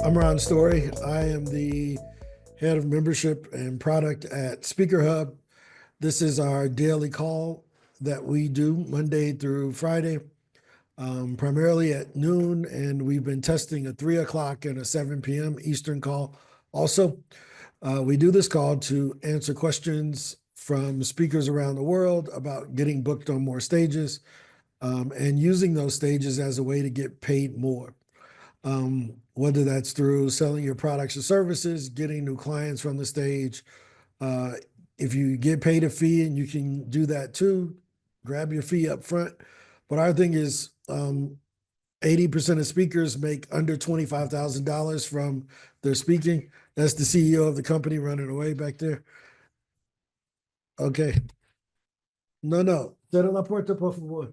I'm Ron Story. I am the head of membership and product at SpeakerHub. This is our daily call that we do Monday through Friday, primarily at noon, and we've been testing a 3 o'clock and a 7 p.m. Eastern call. Also, we do this call to answer questions from speakers around the world about getting booked on more stages and using those stages as a way to get paid more. Whether that's through selling your products or services, getting new clients from the stage. If you get paid a fee and you can do that too, grab your fee up front. But our thing is 80% of speakers make under $25,000 from their speaking. That's the CEO of the company running away back there. Okay. No. Cierra la puerta, por favor.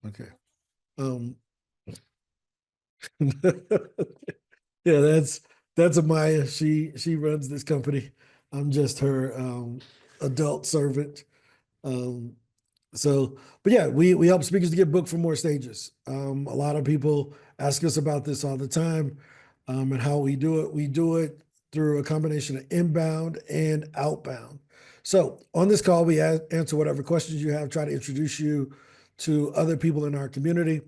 Okay. Yeah, that's Amaya. She runs this company. I'm just her adult servant. But yeah, we help speakers to get booked for more stages. A lot of people ask us about this all the time, and how we do it. We do it through a combination of inbound and outbound. So on this call, we answer whatever questions you have, try to introduce you to other people in our community,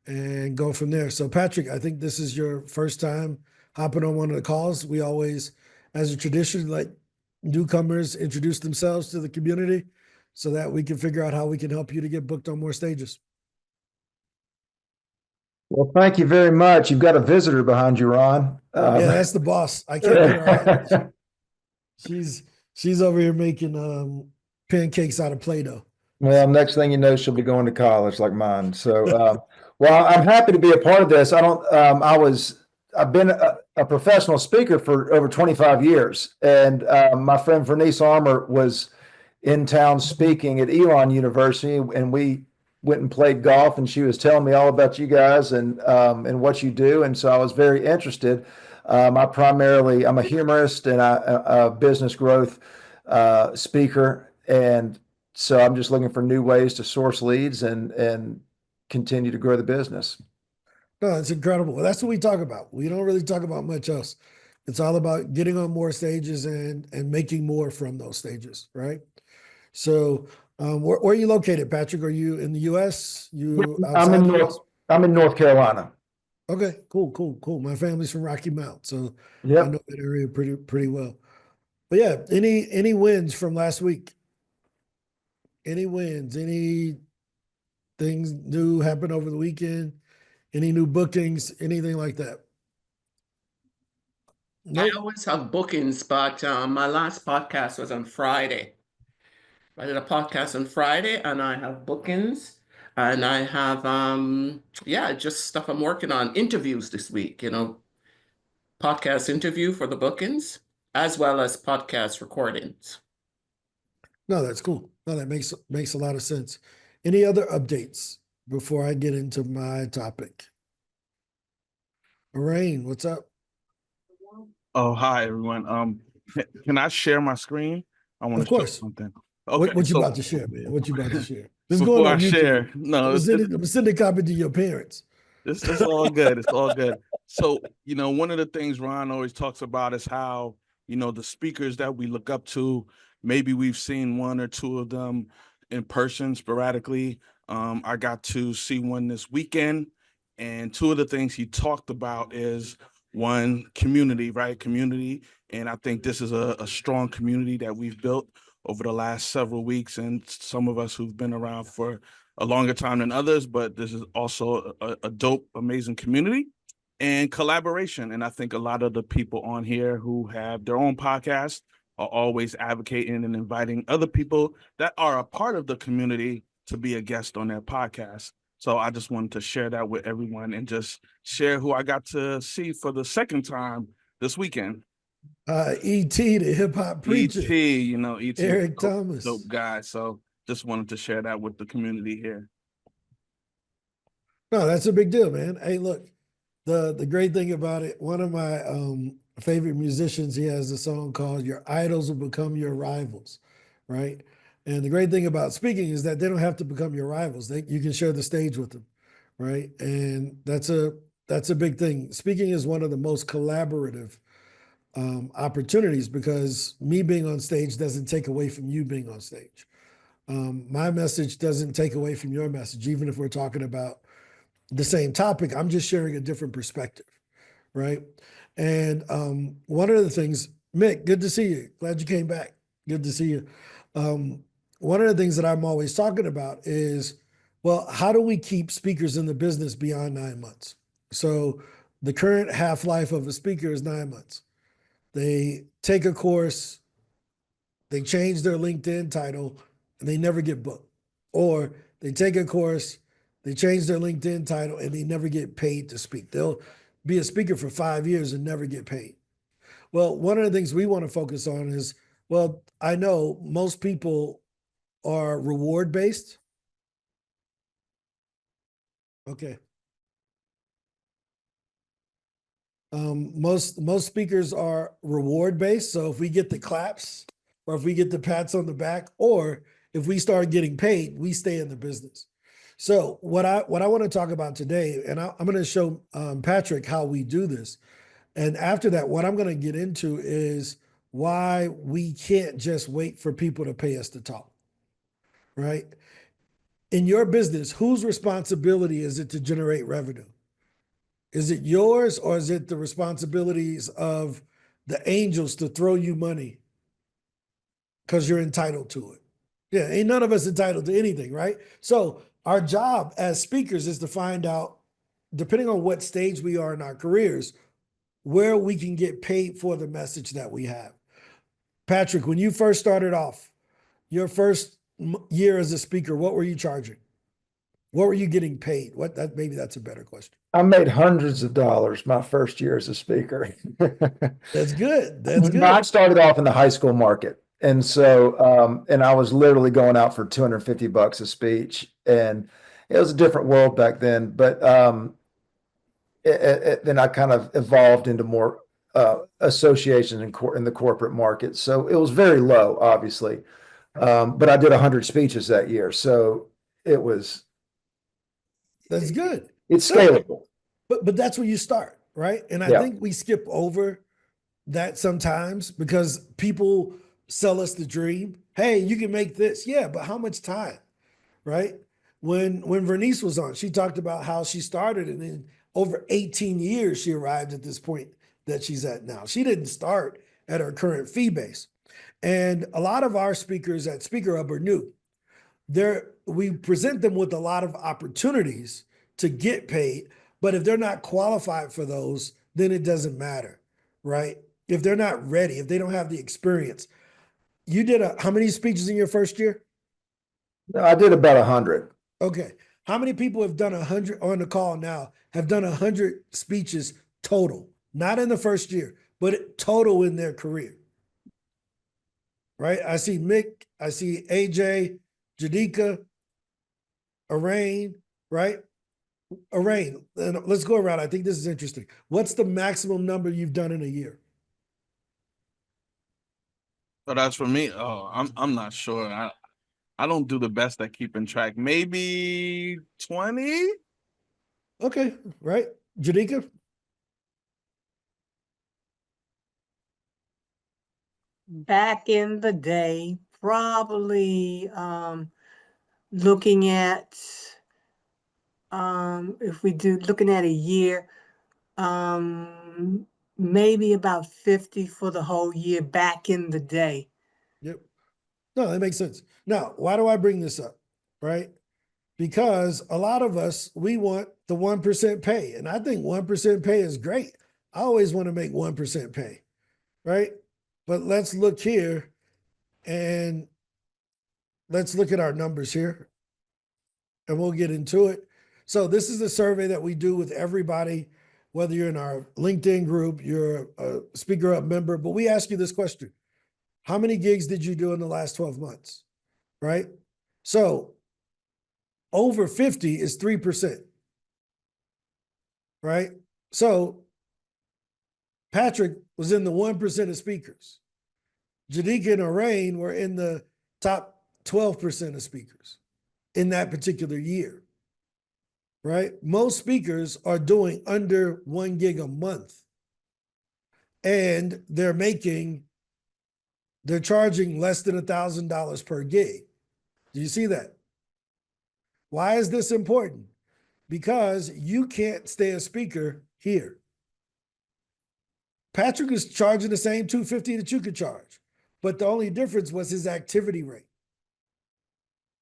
and go from there. So Patrick, I think this is your first time hopping on one of the calls. We always, as a tradition, let newcomers introduce themselves to the community so that we can figure out how we can help you to get booked on more stages. Well, thank you very much. You've got a visitor behind you, Ron. Yeah, that's the boss. I can't get her out. She's over here making pancakes out of Play-Doh. Well, next thing you know, she'll be going to college like mine. So, well, I'm happy to be a part of this. I've been a professional speaker for over 25 years, and my friend Vernice Armour was in town speaking at Elon University, and we went and played golf, and she was telling me all about you guys and what you do, and so I was very interested. I'm a humorist and a business growth speaker, and so I'm just looking for new ways to source leads and continue to grow the business. No, it's incredible. That's what we talk about. We don't really talk about much else. It's all about getting on more stages and making more from those stages, right? So, where are you located, Patrick? Are you in the U.S.? I'm in North Carolina. Okay, cool. My family's from Rocky Mount, so Yep. I know that area pretty well. But yeah, any wins from last week? Any wins? Any things new happen over the weekend? Any new bookings? Anything like that? I always have bookings, but my last podcast was on Friday. I did a podcast on Friday, and I have bookings, and I have just stuff I'm working on, interviews this week, podcast interview for the bookings, as well as podcast recordings. No, that's cool. No, that makes a lot of sense. Any other updates before I get into my topic? Lorraine, what's up? Oh, hi everyone. Can I share my screen? I want to show something. Okay, what you about to share, man? What you about to share? Before I share, I'm sending a copy to your parents. It's all good. It's all good. So, one of the things Ron always talks about is how, the speakers that we look up to, maybe we've seen one or two of them in person sporadically. I got to see one this weekend, and two of the things he talked about is one, community, right? Community. And I think this is a strong community that we've built over the last several weeks, and some of us who've been around for a longer time than others, but this is also a dope, amazing community and collaboration. And I think a lot of the people on here who have their own podcast are always advocating and inviting other people that are a part of the community to be a guest on their podcast. So I just wanted to share that with everyone and just share who I got to see for the second time this weekend. E.T., the hip hop preacher. E.T., Eric Thomas. Dope guy. So just wanted to share that with the community here. No, that's a big deal, man. Hey, look, the great thing about it, one of my favorite musicians, he has a song called Your Idols Will Become Your Rivals, right? And the great thing about speaking is that they don't have to become your rivals. You can share the stage with them, right? And that's a That's a big thing. Speaking is one of the most collaborative opportunities because me being on stage doesn't take away from you being on stage. My message doesn't take away from your message, even if we're talking about the same topic. I'm just sharing a different perspective, right? And one of the things, Mick, good to see you. Glad you came back. Good to see you. One of the things that I'm always talking about is, well, how do we keep speakers in the business beyond 9 months? So the current half-life of a speaker is 9 months. They take a course, they change their LinkedIn title, and they never get booked. Or they take a course, they change their LinkedIn title, and they never get paid to speak. They'll be a speaker for 5 years and never get paid. Well, one of the things we want to focus on is, well, I know most people are reward based. Okay. Most speakers are reward based. So if we get the claps, or if we get the pats on the back, or if we start getting paid, we stay in the business. So what I want to talk about today, and I'm going to show Patrick how we do this. And after that, what I'm going to get into is why we can't just wait for people to pay us to talk, right? In your business, whose responsibility is it to generate revenue? Is it yours, or is it the responsibilities of the angels to throw you money because you're entitled to it? Yeah, ain't none of us entitled to anything, right? So our job as speakers is to find out, depending on what stage we are in our careers, where we can get paid for the message that we have. Patrick, when you first started off, your first year as a speaker, what were you charging? What were you getting paid? Maybe that's a better question. I made hundreds of dollars my first year as a speaker. That's good. That's good. I started off in the high school market. And so, and I was literally going out for $250 a speech. And it was a different world back then. But then I kind of evolved into more associations in the corporate market. So it was very low, obviously. But I did 100 speeches that year. So it was. That's good. It's scalable. But that's where you start, right? And I think we skip over that sometimes because people sell us the dream. Hey, you can make this. Yeah, but how much time, right? When Vernice was on, she talked about how she started, and in over 18 years, she arrived at this point that she's at now. She didn't start at her current fee base. And a lot of our speakers at SpeakerHub are new. We present them with a lot of opportunities to get paid, but if they're not qualified for those, then it doesn't matter, right? If they're not ready, if they don't have the experience. You did how many speeches in your first year? I did about 100. Okay. How many people have done 100 on the call now, have done 100 speeches total? Not in the first year, but total in their career, right? I see Mick, I see AJ, Jadika, Arain, right? Arain, let's go around. I think this is interesting. What's the maximum number you've done in a year? But as for me, I'm not sure. I don't do the best at keeping track. Maybe 20. Okay, right. Jadika? Back in the day, probably looking at if we do looking at a year, maybe about 50 for the whole year back in the day. Yep. No, that makes sense. Now, why do I bring this up? Right? Because a lot of us, we want the 1% pay. And I think 1% pay is great. I always want to make 1% pay. Right? But let's look here and let's look at our numbers here and we'll get into it. So this is a survey that we do with everybody, whether you're in our LinkedIn group, you're a SpeakerHub member, but we ask you this question. How many gigs did you do in the last 12 months? Right? So over 50 is 3%. Right? So Patrick was in the 1% of speakers. Jadika and Arain were in the top 12% of speakers in that particular year. right? Most speakers are doing under 1 gig a month, and they're charging less than $1,000 per gig. Do you see that? Why is this important? Because you can't stay a speaker here. Patrick is charging the same $250 that you could charge, but the only difference was his activity rate.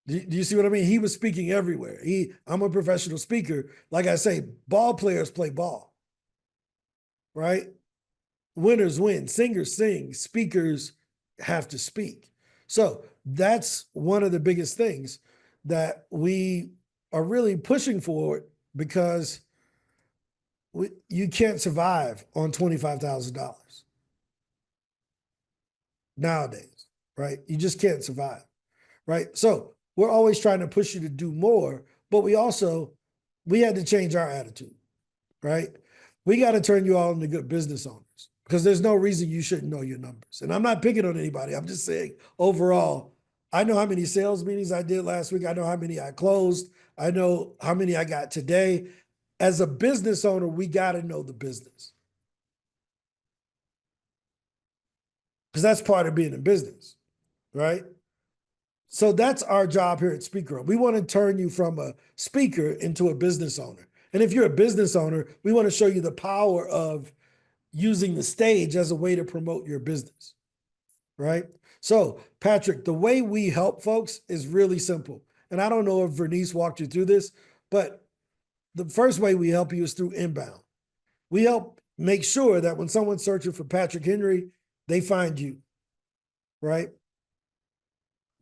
Do you see what I mean? He was speaking everywhere. I'm a professional speaker. Like I say, ball players play ball, right? Winners win, singers sing, speakers have to speak. So that's one of the biggest things that we are really pushing forward, because you can't survive on $25,000 nowadays, right? You just can't survive, right? So we're always trying to push you to do more, but we had to change our attitude, right? We got to turn you all into good business owners, because there's no reason you shouldn't know your numbers. And I'm not picking on anybody. I'm just saying overall, I know how many sales meetings I did last week. I know how many I closed. I know how many I got today. As a business owner, we got to know the business, because that's part of being in business, right? So that's our job here at SpeakerHub. We want to turn you from a speaker into a business owner. And if you're a business owner, we want to show you the power of using the stage as a way to promote your business, right? So, Patrick, the way we help folks is really simple. And I don't know if Vernice walked you through this, but the first way we help you is through inbound. We help make sure that when someone's searching for Patrick Henry, they find you, right?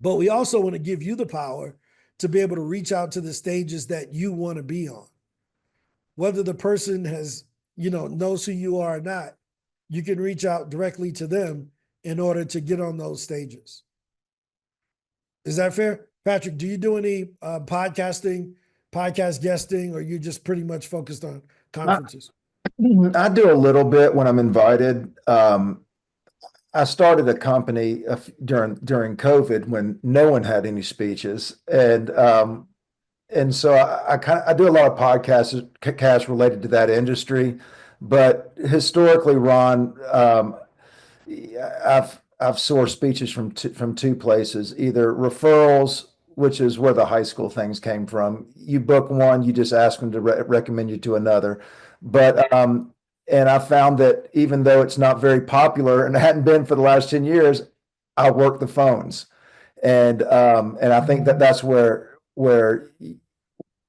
But we also want to give you the power to be able to reach out to the stages that you want to be on. Whether the person knows who you are or not, you can reach out directly to them in order to get on those stages. Is that fair? Patrick, do you do any podcast guesting, or you just pretty much focused on conferences? I do a little bit when I'm invited. I started a company during COVID when no one had any speeches, and so I do a lot of podcasts related to that industry. But historically, Ron, I've sourced speeches from two places: either referrals, which is where the high school things came from. You book one, you just ask them to recommend you to another. But and I found that even though it's not very popular and hadn't been for the last 10 years, I work the phones. And I think that's where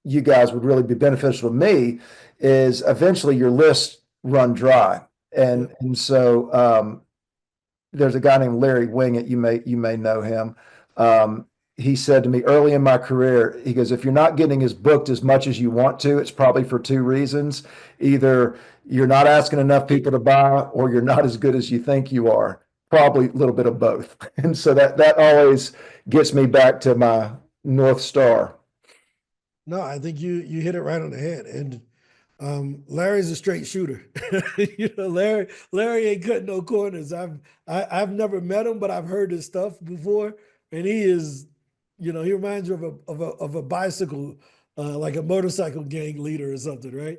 you guys would really be beneficial to me, is eventually your lists run dry. And so there's a guy named Larry Wingett, you may know him. He said to me early in my career, he goes, if you're not getting as booked as much as you want to, it's probably for two reasons. Either you're not asking enough people to buy, or you're not as good as you think you are. Probably a little bit of both. And so that always gets me back to my North Star. No, I think you hit it right on the head. And Larry's a straight shooter. Larry ain't cutting no corners. I've never met him, but I've heard his stuff before, and he is, he reminds you of a bicycle, like a motorcycle gang leader or something, right?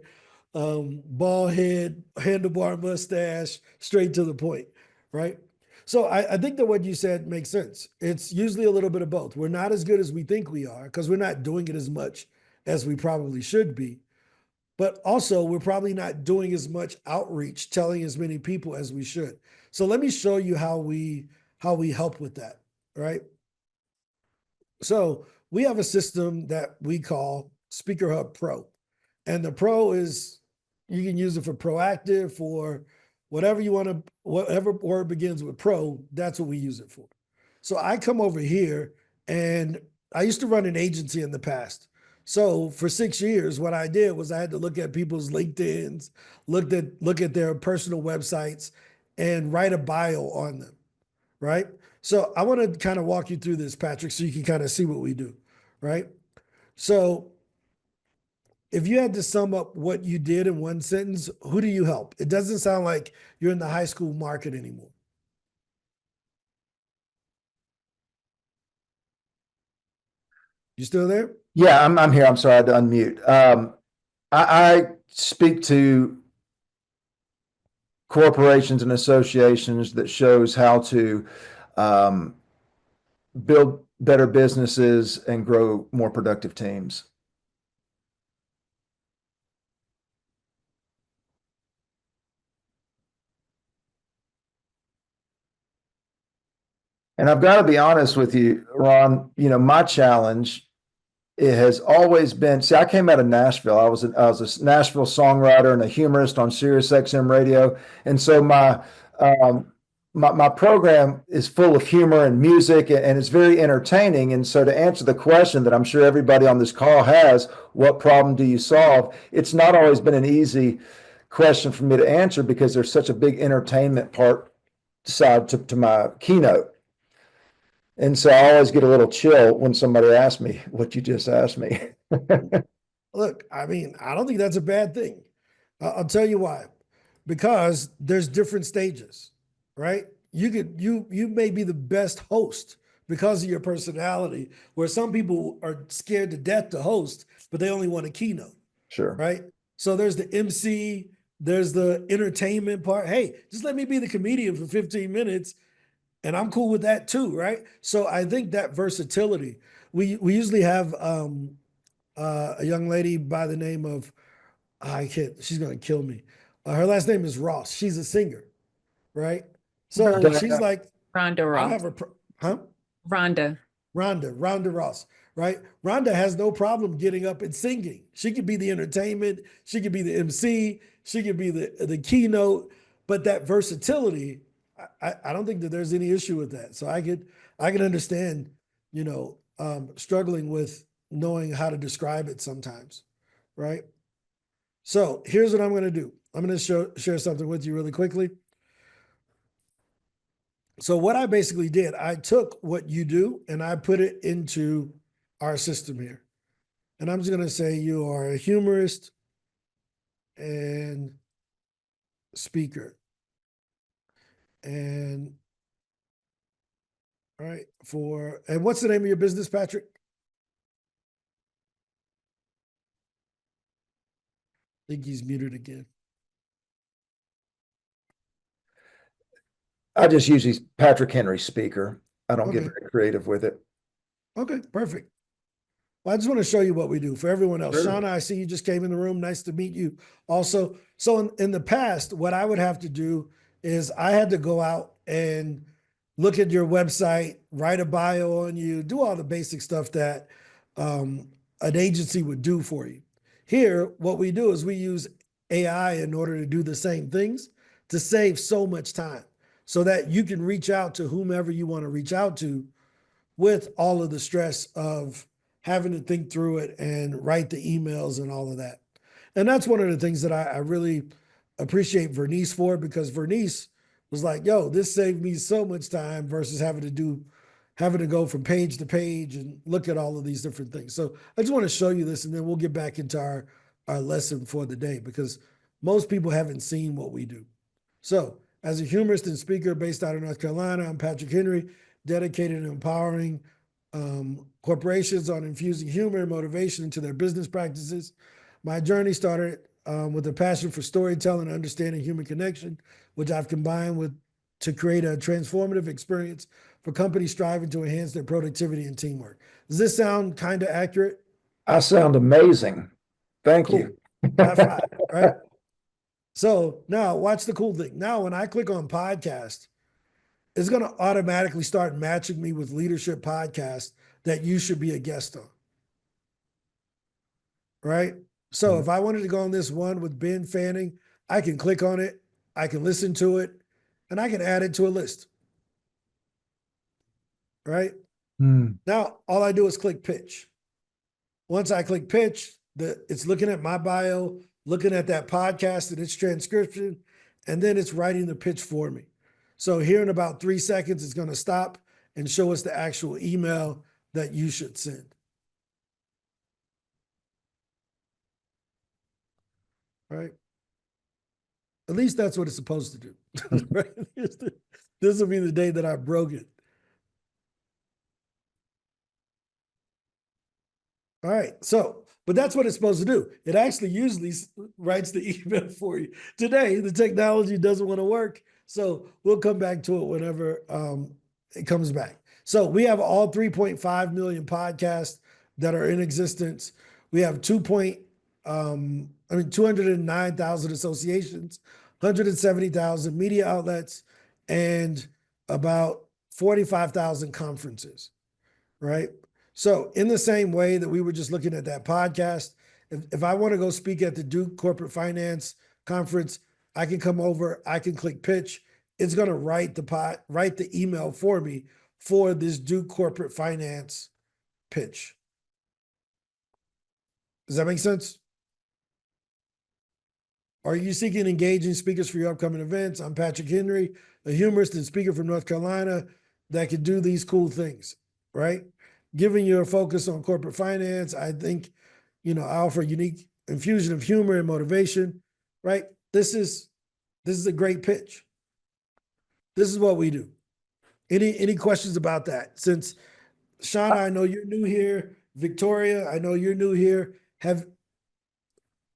Bald head, handlebar mustache, straight to the point, right? So I think that what you said makes sense. It's usually a little bit of both. We're not as good as we think we are, because we're not doing it as much as we probably should be. But also, we're probably not doing as much outreach, telling as many people as we should. So let me show you how we help with that, right? So we have a system that we call SpeakerHub Pro. And the Pro is, you can use it for proactive, for whatever you want to, whatever word begins with pro, that's what we use it for. So I come over here, and I used to run an agency in the past. So for 6 years, what I did was I had to look at people's LinkedIns, look at their personal websites, and write a bio on them, right? So I want to kind of walk you through this, Patrick, so you can kind of see what we do, right? So if you had to sum up what you did in one sentence, who do you help? It doesn't sound like you're in the high school market anymore. You still there? Yeah, I'm here. I'm sorry, I had to unmute. I speak to corporations and associations that shows how to build better businesses and grow more productive teams. And I've got to be honest with you, Ron, my challenge, it has always been, see, I came out of Nashville. I was a Nashville songwriter and a humorist on Sirius XM radio. And so my program is full of humor and music, and it's very entertaining. And so to answer the question that I'm sure everybody on this call has, what problem do you solve? It's not always been an easy question for me to answer because there's such a big entertainment side to my keynote. And so I always get a little chill when somebody asks me what you just asked me. Look, I mean, I don't think that's a bad thing. I'll tell you why. Because there's different stages, right? You may be the best host because of your personality, where some people are scared to death to host, but they only want a keynote. Sure. Right? So there's the MC, there's the entertainment part. Hey, just let me be the comedian for 15 minutes. And I'm cool with that too, right? So I think that versatility. We usually have a young lady by the name of I can't. She's gonna kill me. Her last name is Ross. She's a singer, right? So Rhonda. she's like, Rhonda I'll Ross. have her, huh? Rhonda. Rhonda Ross, right? Rhonda has no problem getting up and singing. She could be the entertainment. She could be the MC. She could be the keynote. But that versatility, I don't think that there's any issue with that. So I can understand, struggling with knowing how to describe it sometimes, right? So here's what I'm going to do. I'm going to share something with you really quickly. So what I basically did, I took what you do and I put it into our system here. And I'm just going to say you are a humorist and speaker. And all right, and what's the name of your business, Patrick? I think he's muted again. I just use Patrick Henry Speaker. I don't get Okay. very creative with it. Okay, perfect. Well, I just want to show you what we do for everyone else. Sure. Shauna, I see you just came in the room. Nice to meet you also. So in the past, what I would have to do is I had to go out and look at your website, write a bio on you, do all the basic stuff that an agency would do for you. Here, what we do is we use AI in order to do the same things to save so much time so that you can reach out to whomever you want to reach out to with all of the stress of having to think through it and write the emails and all of that. And that's one of the things that I really appreciate Vernice for, because Vernice was like, yo, this saved me so much time versus having to go from page to page and look at all of these different things. So I just want to show you this, and then we'll get back into our lesson for the day, because most people haven't seen what we do. So as a humorist and speaker based out of North Carolina, I'm Patrick Henry, dedicated to empowering corporations on infusing humor and motivation into their business practices. My journey started with a passion for storytelling and understanding human connection, which I've combined to create a transformative experience for companies striving to enhance their productivity and teamwork. Does this sound kind of accurate? I sound amazing. Thank Cool. you. High five, right? So now watch the cool thing. Now, when I click on podcast, it's going to automatically start matching me with leadership podcasts that you should be a guest on. Right? So if I wanted to go on this one with Ben Fanning, I can click on it, I can listen to it, and I can add it to a list. Right? Now, all I do is click pitch. Once I click pitch, it's looking at my bio, looking at that podcast and its transcription, and then it's writing the pitch for me. So here in about 3 seconds, it's going to stop and show us the actual email that you should send. Right? At least that's what it's supposed to do. Right? This will be the day that I broke it. All right. So But that's what it's supposed to do. It actually usually writes the email for you. Today, the technology doesn't want to work. So we'll come back to it whenever it comes back. So we have all 3.5 million podcasts that are in existence. We have 209,000 associations, 170,000 media outlets, and about 45,000 conferences, right? So in the same way that we were just looking at that podcast, if I want to go speak at the Duke Corporate Finance Conference, I can come over, I can click pitch. It's going to write the email for me for this Duke Corporate Finance pitch. Does that make sense? Are you seeking engaging speakers for your upcoming events? I'm Patrick Henry, a humorist and speaker from North Carolina that can do these cool things, right? Giving you a focus on corporate finance, I think, I offer a unique infusion of humor and motivation, right? This is a great pitch. This is what we do. Any questions about that? Since Shauna, I know you're new here. Victoria, I know you're new here. Have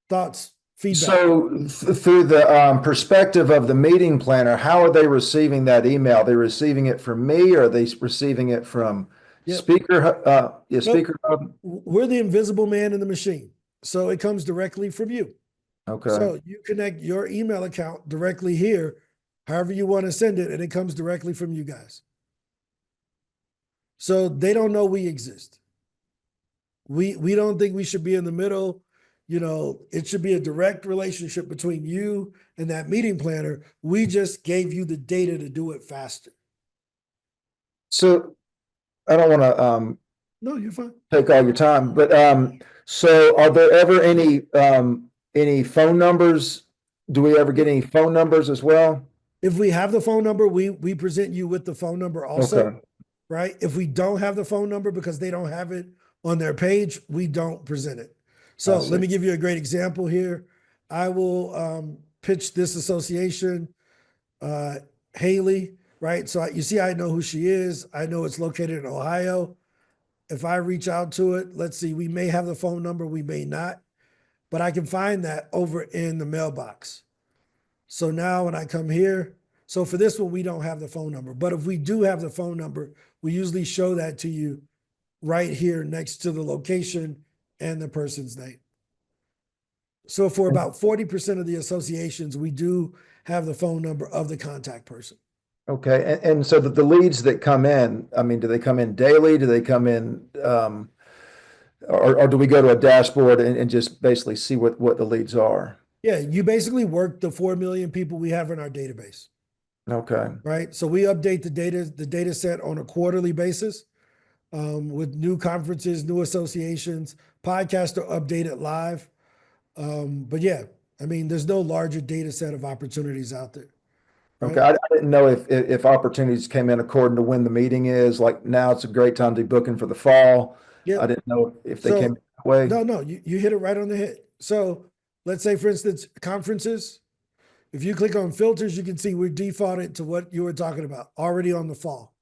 thoughts, feedback? So through the perspective of the meeting planner, how are they receiving that email? Are they receiving it from me, or are they receiving it from SpeakerHub? SpeakerHub? We're the invisible man in the machine. So it comes directly from you. Okay. So you connect your email account directly here, however you want to send it, and it comes directly from you guys. So they don't know we exist. We don't think we should be in the middle. It should be a direct relationship between you and that meeting planner. We just gave you the data to do it faster. So I don't want to No, you're fine. take all your time, but so are there ever any phone numbers? Do we ever get any phone numbers as well? If we have the phone number, we present you with the phone number also, Okay. right? If we don't have the phone number because they don't have it on their page, we don't present it. So let me give you a great example here. I will pitch this association, Haley, right? So you see, I know who she is. I know it's located in Ohio. If I reach out to it, let's see, we may have the phone number, we may not, but I can find that over in the mailbox. So now when I come here, so for this one, we don't have the phone number, but if we do have the phone number, we usually show that to you right here next to the location and the person's name. So for about 40% of the associations, we do have the phone number of the contact person. Okay. And so the leads that come in, I mean, do they come in daily? Do they come in, or do we go to a dashboard and just basically see what the leads are? Yeah, you basically work the 4 million people we have in our database. Okay. Right. So we update the data set on a quarterly basis with new conferences, new associations. Podcasts are updated live. But yeah, I mean, there's no larger data set of opportunities out there. Right? Okay. I didn't know if opportunities came in according to when the meeting is. Like now, it's a great time to be booking for the fall. Yeah. I didn't know if they came that way. No, you hit it right on the head. So let's say, for instance, conferences. If you click on filters, you can see we're defaulted to what you were talking about, already on the fall.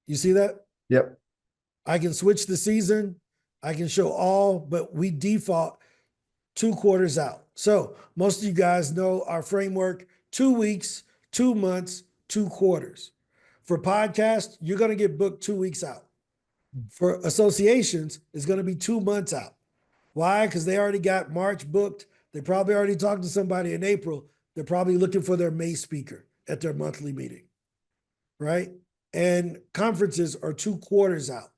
You see that? Yep. I can switch the season. I can show all, but we default 2 quarters out. So most of you guys know our framework, 2 weeks, 2 months, 2 quarters. For podcasts, you're going to get booked 2 weeks out. For associations, it's going to be 2 months out. Why? Because they already got March booked. They probably already talked to somebody in April. They're probably looking for their May speaker at their monthly meeting, right? And conferences are 2 quarters out.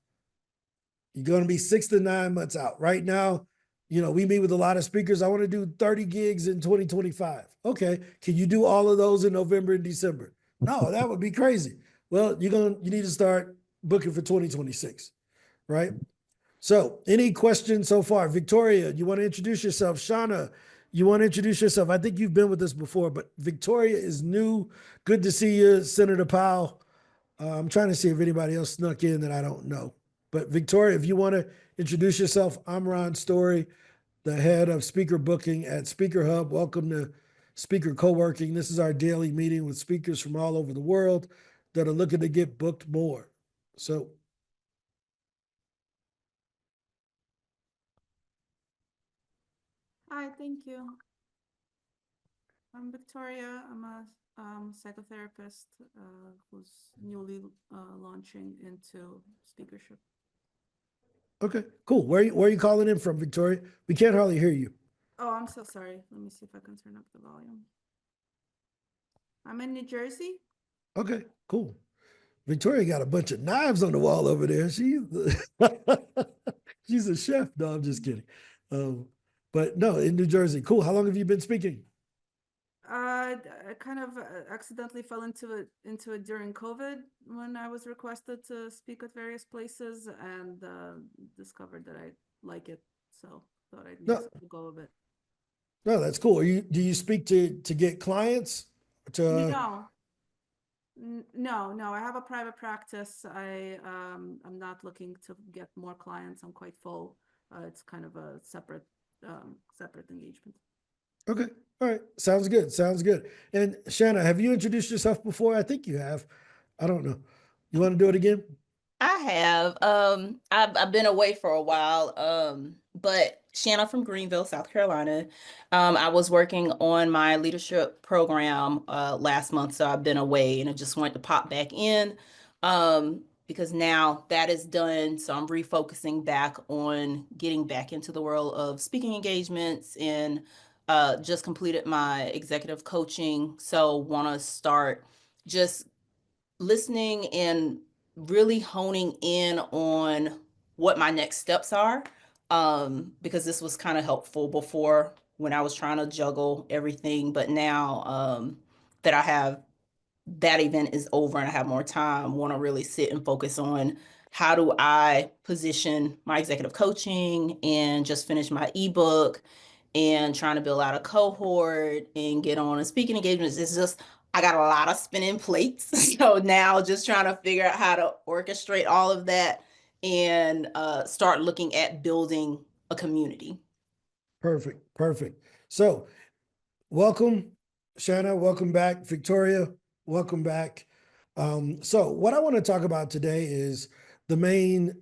You're going to be 6 to 9 months out. Right now, we meet with a lot of speakers. I want to do 30 gigs in 2025. Okay. Can you do all of those in November and December? No, that would be crazy. Well, you need to start booking for 2026, right? So any questions so far? Victoria, you want to introduce yourself? Shauna, you want to introduce yourself? I think you've been with us before, but Victoria is new. Good to see you, Senator Powell. I'm trying to see if anybody else snuck in that I don't know. But Victoria, if you want to introduce yourself, I'm Ron Story, the head of speaker booking at SpeakerHub. Welcome to Speaker Co-working. This is our daily meeting with speakers from all over the world that are looking to get booked more. So Hi, thank you. I'm Victoria. I'm a psychotherapist who's newly launching into speakership. Okay, cool. Where are you calling in from, Victoria? We can't hardly hear you. Oh, I'm so sorry. Let me see if I can turn up the volume. I'm in New Jersey. Okay, cool. Victoria got a bunch of knives on the wall over there. She's a chef. No, I'm just kidding. But no, in New Jersey. Cool. How long have you been speaking? I kind of accidentally fell into it during COVID when I was requested to speak at various places and discovered that I like it. So thought I'd No. make a go of it. No, that's cool. Do you speak to get clients? No. No, I have a private practice. I'm not looking to get more clients. I'm quite full. It's kind of a separate engagement. Okay. All right. Sounds good. Sounds good. And Shanna, have you introduced yourself before? I think you have. I don't know. You want to do it again? I have. I've been away for a while. But Shanna from Greenville, South Carolina. I was working on my leadership program last month, so I've been away and I just wanted to pop back in. Because now that is done, so I'm refocusing back on getting back into the world of speaking engagements and just completed my executive coaching. So want to start just listening and really honing in on what my next steps are, because this was kind of helpful before when I was trying to juggle everything. But now that I have that event is over and I have more time, want to really sit and focus on how do I position my executive coaching and just finish my ebook and trying to build out a cohort and get on and speaking engagements. It's just, I got a lot of spinning plates. So now just trying to figure out how to orchestrate all of that and start looking at building a community. Perfect. Perfect. So welcome, Shanna. Welcome back, Victoria. Welcome back. So what I want to talk about today is the main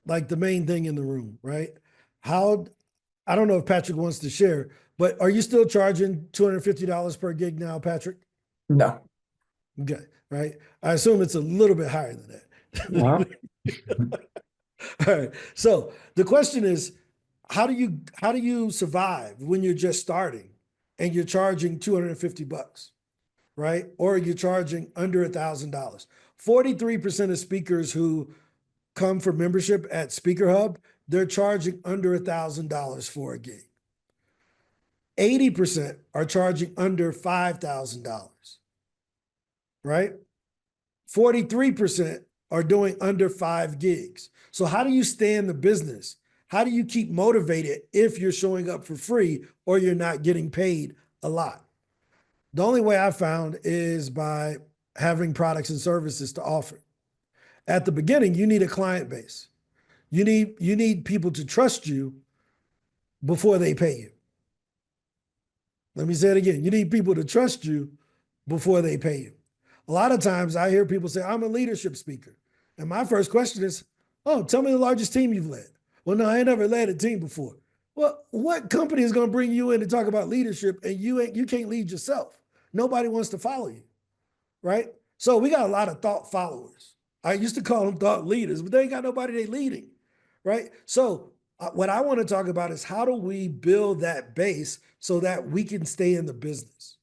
thing in the room, right? How, I don't know if Patrick wants to share, but are you still charging $250 per gig now, Patrick? No. Okay, right. I assume it's a little bit higher than that. Uh-huh. All right. So the question is, how do you survive when you're just starting and you're charging 250 bucks, right? Or you're charging under $1,000. 43% of speakers who come for membership at SpeakerHub, they're charging under $1,000 for a gig. 80% are charging under $5,000, right? 43% are doing under 5 gigs. So how do you stay in the business? How do you keep motivated if you're showing up for free or you're not getting paid a lot? The only way I found is by having products and services to offer. At the beginning, you need a client base. You need people to trust you before they pay you. Let me say it again. You need people to trust you before they pay you. A lot of times I hear people say, I'm a leadership speaker. And my first question is, oh, tell me the largest team you've led. Well, no, I ain't never led a team before. Well, what company is going to bring you in to talk about leadership and you can't lead yourself? Nobody wants to follow you, right? So we got a lot of thought followers. I used to call them thought leaders, but they ain't got nobody they leading, right? So what I want to talk about is how do we build that base so that we can stay in the business,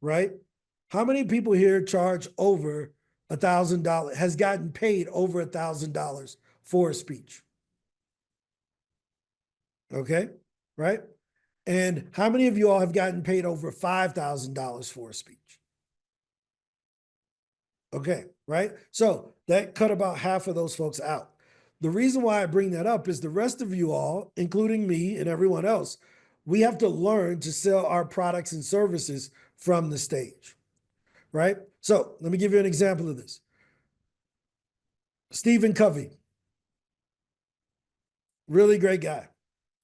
right? How many people here charge over $1,000, has gotten paid over $1,000 for a speech? Okay, right? And how many of you all have gotten paid over $5,000 for a speech? Okay, right? So that cut about half of those folks out. The reason why I bring that up is the rest of you all, including me and everyone else, we have to learn to sell our products and services from the stage, right? So let me give you an example of this. Stephen Covey, really great guy,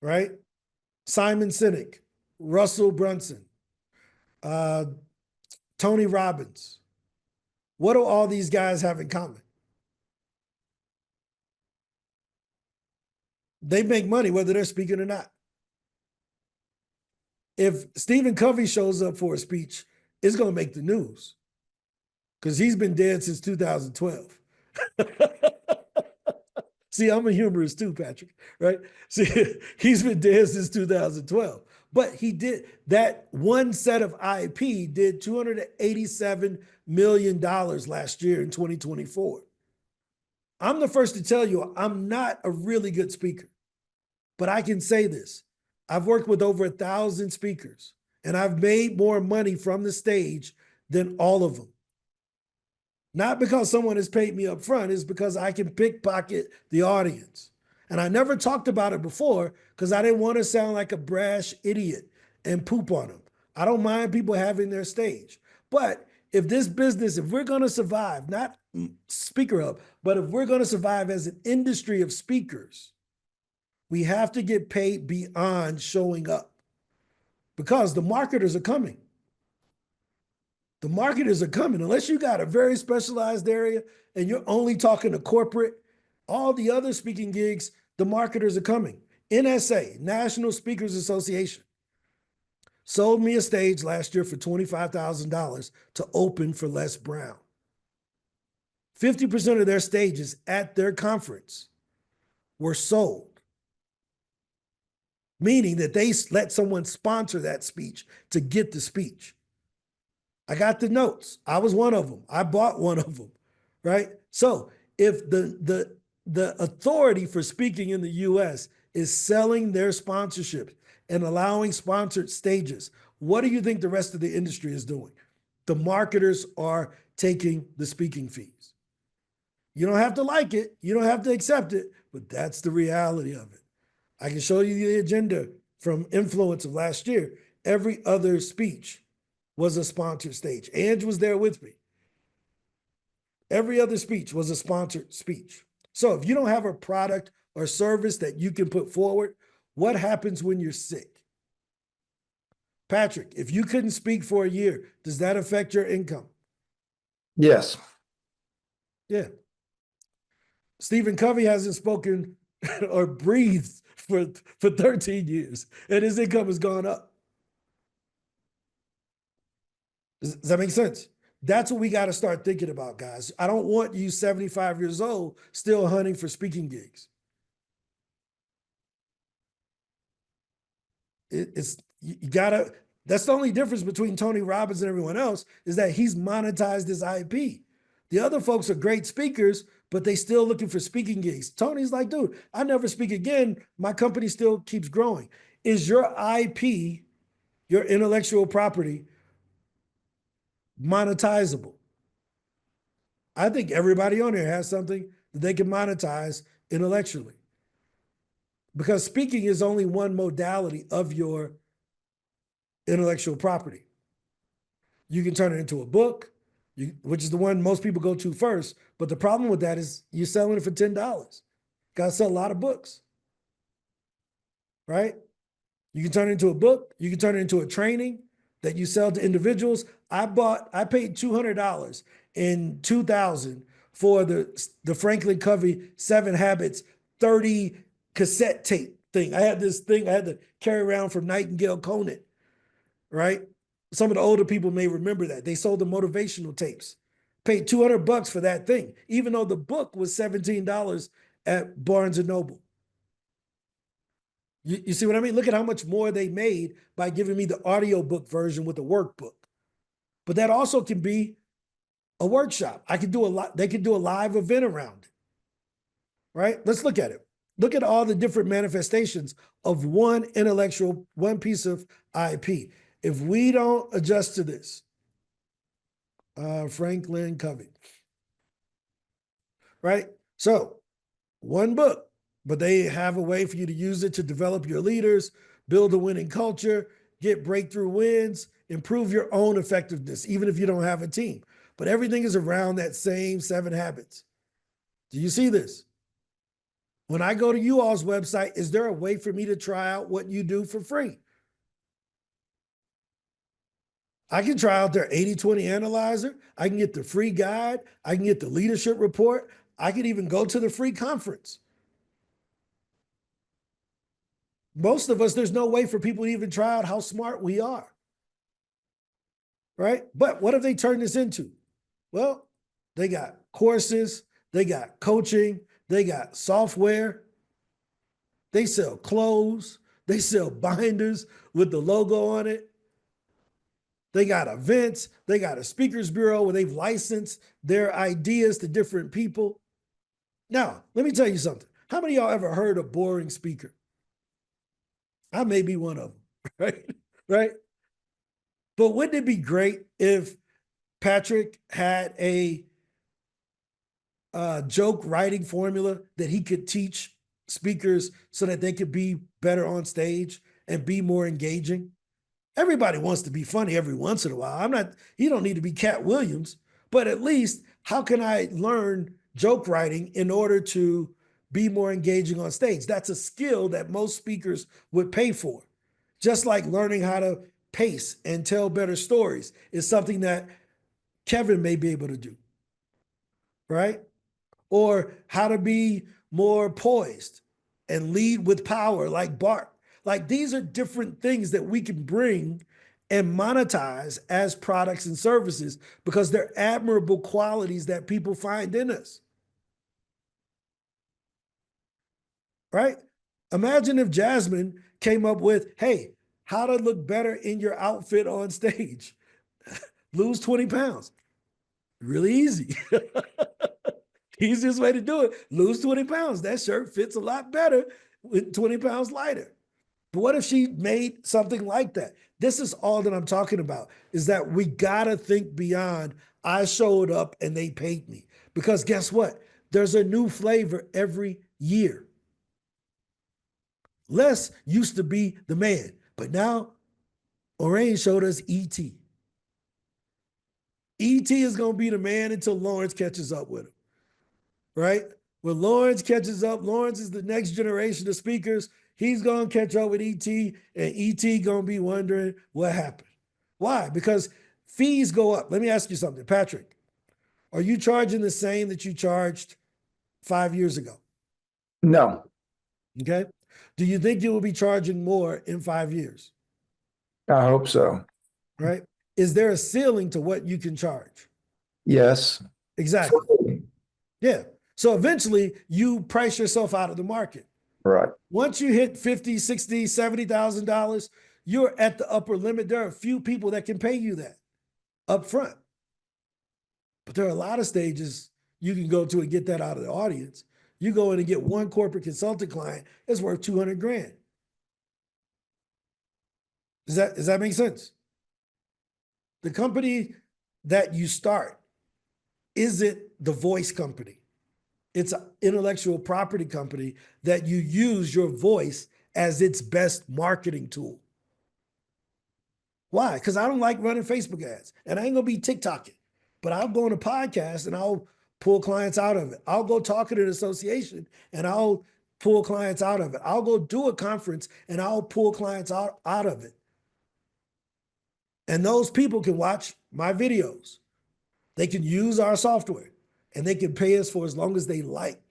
right? Simon Sinek, Russell Brunson, Tony Robbins. What do all these guys have in common? They make money whether they're speaking or not. If Stephen Covey shows up for a speech, it's going to make the news because he's been dead since 2012. See, I'm a humorist too, Patrick, right? See, he's been dead since 2012. But he did that one set of IP did $287 million last year in 2024. I'm the first to tell you I'm not a really good speaker, but I can say this. I've worked with over 1,000 speakers and I've made more money from the stage than all of them. Not because someone has paid me up front, it's because I can pickpocket the audience. And I never talked about it before because I didn't want to sound like a brash idiot and poop on them. I don't mind people having their stage. But if this business, if we're going to survive, not SpeakerHub, but if we're going to survive as an industry of speakers, we have to get paid beyond showing up because the marketers are coming. The marketers are coming. Unless you got a very specialized area and you're only talking to corporate, all the other speaking gigs, the marketers are coming. NSA, National Speakers Association, sold me a stage last year for $25,000 to open for Les Brown. 50% of their stages at their conference were sold, meaning that they let someone sponsor that speech to get the speech. I got the notes. I was one of them. I bought one of them, right? So if the authority for speaking in the US is selling their sponsorships and allowing sponsored stages, what do you think the rest of the industry is doing? The marketers are taking the speaking fees. You don't have to like it. You don't have to accept it, but that's the reality of it. I can show you the agenda from Influence of last year. Every other speech was a sponsored stage. Ange was there with me. Every other speech was a sponsored speech. So if you don't have a product or service that you can put forward, what happens when you're sick? Patrick, if you couldn't speak for a year, does that affect your income? Yes. Yeah. Stephen Covey hasn't spoken or breathed for 13 years, and his income has gone up. Does that make sense? That's what we got to start thinking about, guys. I don't want you 75 years old still hunting for speaking gigs. You gotta, that's the only difference between Tony Robbins and everyone else is that he's monetized his IP. The other folks are great speakers, but they still looking for speaking gigs. Tony's like, dude, I never speak again. My company still keeps growing. Is your IP, your intellectual property, monetizable? I think everybody on here has something that they can monetize intellectually. Because speaking is only one modality of your intellectual property. You can turn it into a book, which is the one most people go to first. But the problem with that is you're selling it for $10. Got to sell a lot of books, right? You can turn it into a book. You can turn it into a training that you sell to individuals. I paid $200 in 2000 for the Franklin Covey 7 Habits 30 cassette tape thing. I had this thing I had to carry around from Nightingale Conant, right? Some of the older people may remember that. They sold the motivational tapes. Paid $200 for that thing, even though the book was $17 at Barnes & Noble. You see what I mean? Look at how much more they made by giving me the audiobook version with the workbook. But that also can be a workshop. I could do a lot. They could do a live event around it, right? Let's look at it. Look at all the different manifestations of one piece of IP. If we don't adjust to this, Franklin Covey, right? So one book, but they have a way for you to use it to develop your leaders, build a winning culture, get breakthrough wins, improve your own effectiveness, even if you don't have a team. But everything is around that same 7 habits. Do you see this? When I go to you all's website, is there a way for me to try out what you do for free? I can try out their 80-20 analyzer. I can get the free guide. I can get the leadership report. I can even go to the free conference. Most of us, there's no way for people to even try out how smart we are. Right? But what have they turned this into? Well, they got courses, they got coaching, they got software, they sell clothes, they sell binders with the logo on it. They got events, they got a speakers bureau where they've licensed their ideas to different people. Now, let me tell you something. How many of y'all ever heard a boring speaker? I may be one of them, right? Right? But wouldn't it be great if Patrick had a joke writing formula that he could teach speakers so that they could be better on stage and be more engaging? Everybody wants to be funny every once in a while. You don't need to be Cat Williams, but at least how can I learn joke writing in order to be more engaging on stage? That's a skill that most speakers would pay for. Just like learning how to pace and tell better stories is something that Kevin may be able to do, right? Or how to be more poised and lead with power like Bart. Like these are different things that we can bring and monetize as products and services because they're admirable qualities that people find in us. Right? Imagine if Jasmine came up with, hey, how to look better in your outfit on stage. Lose 20 pounds. Really easy. Easiest way to do it, lose 20 pounds. That shirt fits a lot better with 20 pounds lighter. But what if she made something like that? This is all that I'm talking about, is that we gotta think beyond, I showed up and they paid me. Because guess what? There's a new flavor every year. Les used to be the man, but now Orain showed us E.T. E.T. is gonna be the man until Lawrence catches up with him. Right? When Lawrence catches up, Lawrence is the next generation of speakers. He's going to catch up with ET, and ET going to be wondering what happened. Why? Because fees go up. Let me ask you something, Patrick. Are you charging the same that you charged 5 years ago? No. Okay. Do you think you will be charging more in 5 years? I hope so. Right? Is there a ceiling to what you can charge? Yes. Exactly. Yeah. So eventually you price yourself out of the market. Right. Once you hit $50,000, $60,000, $70,000, you're at the upper limit. There are a few people that can pay you that up front. But there are a lot of stages you can go to and get that out of the audience. You go in and get one corporate consulting client, it's worth 200 grand. Does that make sense? The company that you start isn't the voice company. It's an intellectual property company that you use your voice as its best marketing tool. Why? Because I don't like running Facebook ads and I ain't gonna be TikToking, but I'll go on a podcast and I'll pull clients out of it. I'll go talk at an association and I'll pull clients out of it. I'll go do a conference and I'll pull clients out of it. And those people can watch my videos. They can use our software and they can pay us for as long as they like.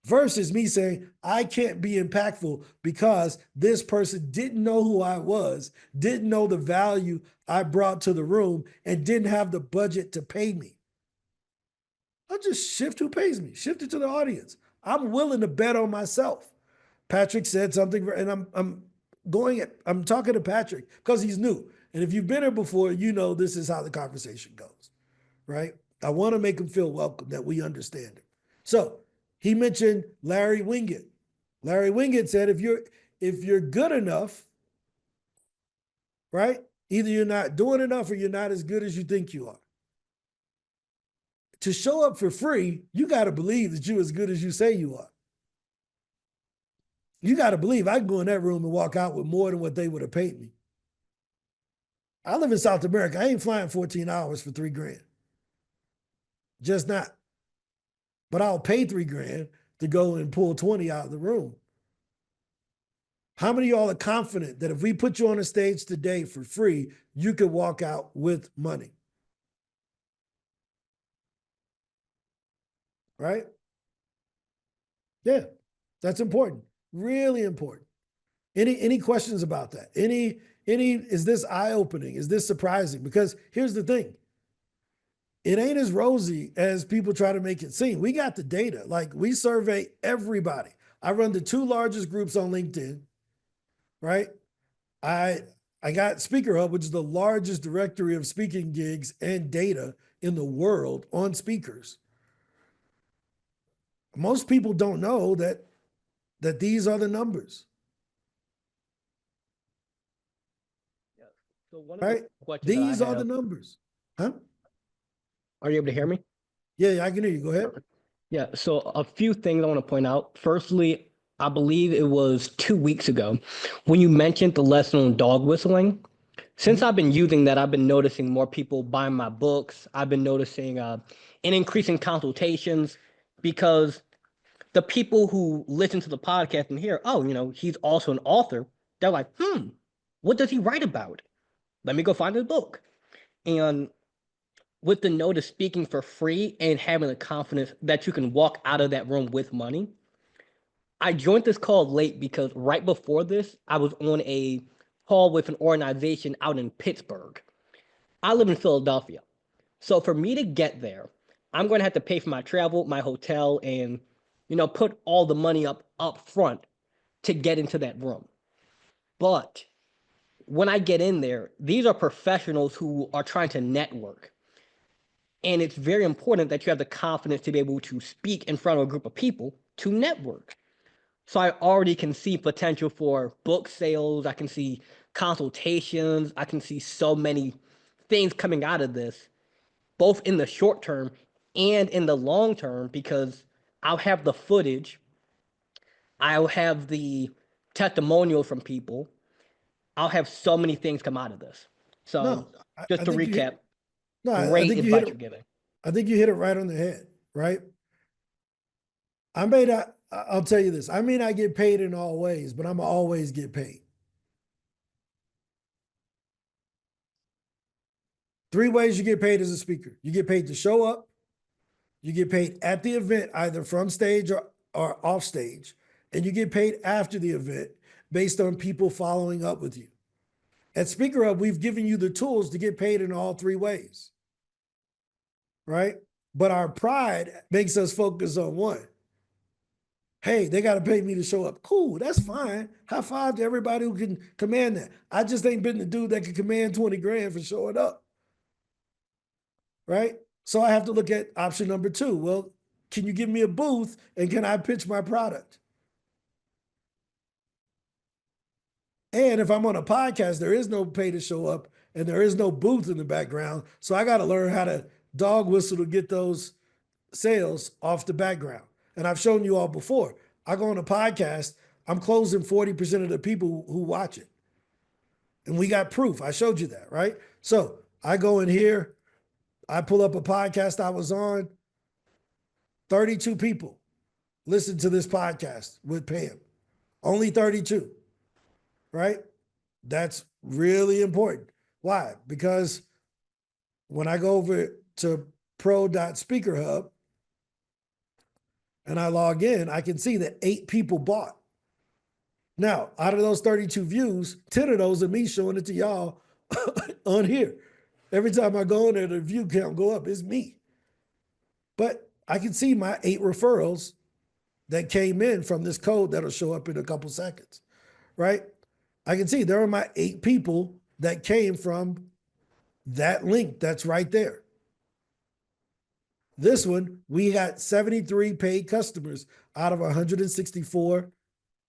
Versus me saying, I can't be impactful because this person didn't know who I was, didn't know the value I brought to the room, and didn't have the budget to pay me. I'll just shift who pays me, shift it to the audience. I'm willing to bet on myself. Patrick said something, and I'm talking to Patrick because he's new. And if you've been here before, you know this is how the conversation goes, right? I want to make him feel welcome, that we understand it. So he mentioned Larry Winget. Larry Winget said, if you're good enough, right? Either you're not doing enough or you're not as good as you think you are. To show up for free, you got to believe that you're as good as you say you are. You got to believe I can go in that room and walk out with more than what they would have paid me. I live in South America. I ain't flying 14 hours for $3,000. Just not. But I'll pay $3,000 to go and pull 20 out of the room. How many of y'all are confident that if we put you on a stage today for free, you could walk out with money? Right? Yeah, that's important. Really important. Any questions about that? Any is this eye-opening? Is this surprising? Because here's the thing. It ain't as rosy as people try to make it seem. We got the data. Like, we survey everybody. I run the 2 largest groups on LinkedIn, right? I got SpeakerHub, which is the largest directory of speaking gigs and data in the world on speakers. Most people don't know that these are the numbers. So one of Right? the questions that I These are the have, numbers. Huh? are you able to hear me? Yeah, I can hear you. Go ahead. Yeah, so a few things I want to point out. Firstly, I believe it was 2 weeks ago when you mentioned the lesson on dog whistling. Since I've been using that, I've been noticing more people buying my books. I've been noticing an increase in consultations because the people who listen to the podcast and hear, oh, he's also an author, they're like, what does he write about? Let me go find his book. And with the note of speaking for free and having the confidence that you can walk out of that room with money, I joined this call late because right before this, I was on a call with an organization out in Pittsburgh. I live in Philadelphia. So for me to get there, I'm going to have to pay for my travel, my hotel, and put all the money up front to get into that room. But when I get in there, these are professionals who are trying to network. And it's very important that you have the confidence to be able to speak in front of a group of people to network. So I already can see potential for book sales. I can see consultations. I can see so many things coming out of this, both in the short term and in the long term, because I'll have the footage. I'll have the testimonials from people. I'll have so many things come out of this. So No, just I to think recap, I great think you hit advice it. you're giving. I think you hit it right on the head, right? I'll tell you this. I may not get paid in all ways, but I'm always get paid. 3 ways you get paid as a speaker. You get paid to show up. You get paid at the event, either from stage or off stage. And you get paid after the event based on people following up with you. At SpeakerHub, we've given you the tools to get paid in all 3 ways, right? But our pride makes us focus on one. Hey, they got to pay me to show up. Cool, that's fine. High five to everybody who can command that. I just ain't been the dude that can command 20 grand for showing up, right? So I have to look at option number 2. Well, can you give me a booth and can I pitch my product? And if I'm on a podcast, there is no pay to show up and there is no booth in the background. So I got to learn how to dog whistle to get those sales off the background. And I've shown you all before. I go on a podcast, I'm closing 40% of the people who watch it. And we got proof. I showed you that, right? So I go in here, I pull up a podcast I was on, 32 people listen to this podcast with Pam. Only 32, right? That's really important. Why? Because when I go over to pro.speakerhub and I log in, I can see that 8 people bought. Now, out of those 32 views, 10 of those are me showing it to y'all on here. Every time I go in there, the view count go up. It's me. But I can see my 8 referrals that came in from this code that'll show up in a couple seconds, right? I can see there are my 8 people that came from that link that's right there. This one, we got 73 paid customers out of 164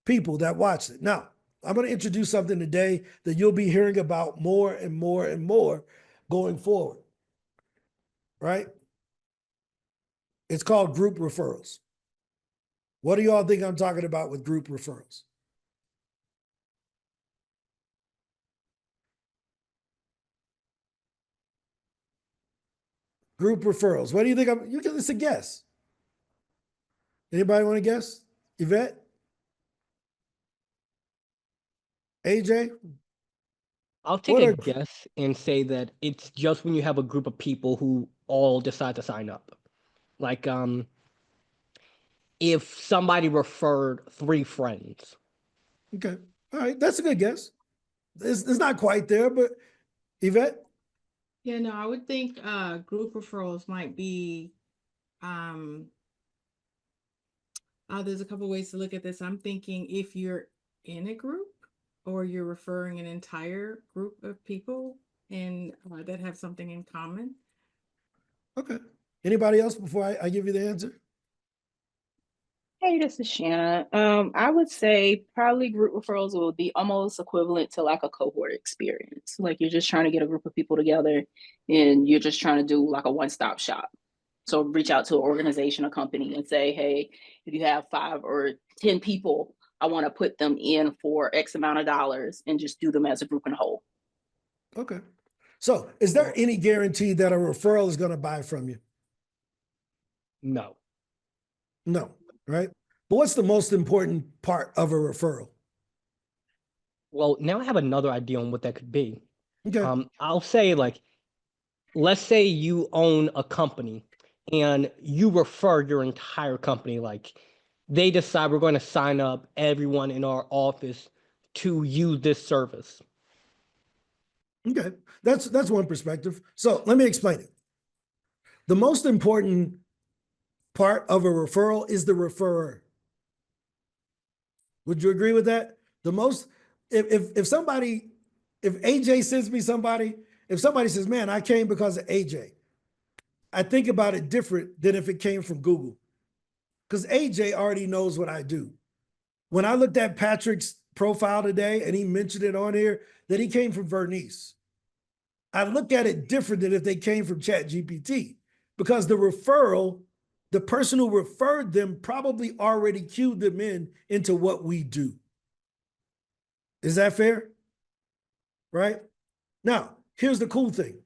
people that watched it. Now, I'm going to introduce something today that you'll be hearing about more and more and more going forward, right? It's called group referrals. What do y'all think I'm talking about with group referrals? Group referrals. What do you think? You can, it's a guess. Anybody want to guess? Yvette? AJ? I'll take What a are guess and say that it's just when you have a group of people who all decide to sign up. Like if somebody referred 3 friends. Okay. All right. That's a good guess. It's not quite there, but Yvette? Yeah, no, I would think group referrals might be there's a couple ways to look at this. I'm thinking if you're in a group or you're referring an entire group of people and that have something in common. Okay. Anybody else before I give you the answer? Hey, this is Shanna. I would say probably group referrals will be almost equivalent to like a cohort experience. Like you're just trying to get a group of people together and you're just trying to do like a one-stop shop. So reach out to an organization or company and say, hey, if you have 5 or 10 people, I want to put them in for X amount of dollars and just do them as a group and whole. Okay. So is there any guarantee that a referral is going to buy from you? No. No, right? But what's the most important part of a referral? Well, now I have another idea on what that could be. Okay. I'll say like, let's say you own a company and you refer your entire company, like they decide we're going to sign up everyone in our office to use this service. Okay. That's one perspective. So let me explain it. The most important part of a referral is the referrer. Would you agree with that? The most, if AJ sends me somebody, if somebody says, man, I came because of AJ, I think about it different than if it came from Google. Because AJ already knows what I do. When I looked at Patrick's profile today and he mentioned it on here, that he came from Vernice, I look at it different than if they came from ChatGPT, because the referral, the person who referred them probably already cued them into what we do. Is that fair? Right? Now, here's the cool thing.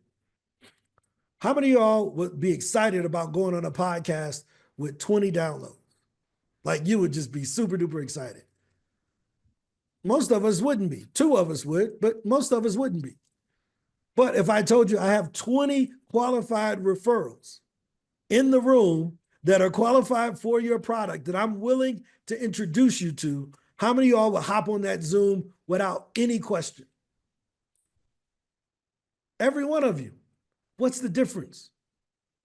How many of y'all would be excited about going on a podcast with 20 downloads? Like you would just be super duper excited. Most of us wouldn't be. 2 of us would, but most of us wouldn't be. But if I told you I have 20 qualified referrals in the room that are qualified for your product that I'm willing to introduce you to, how many of y'all would hop on that Zoom without any question? Every one of you. What's the difference?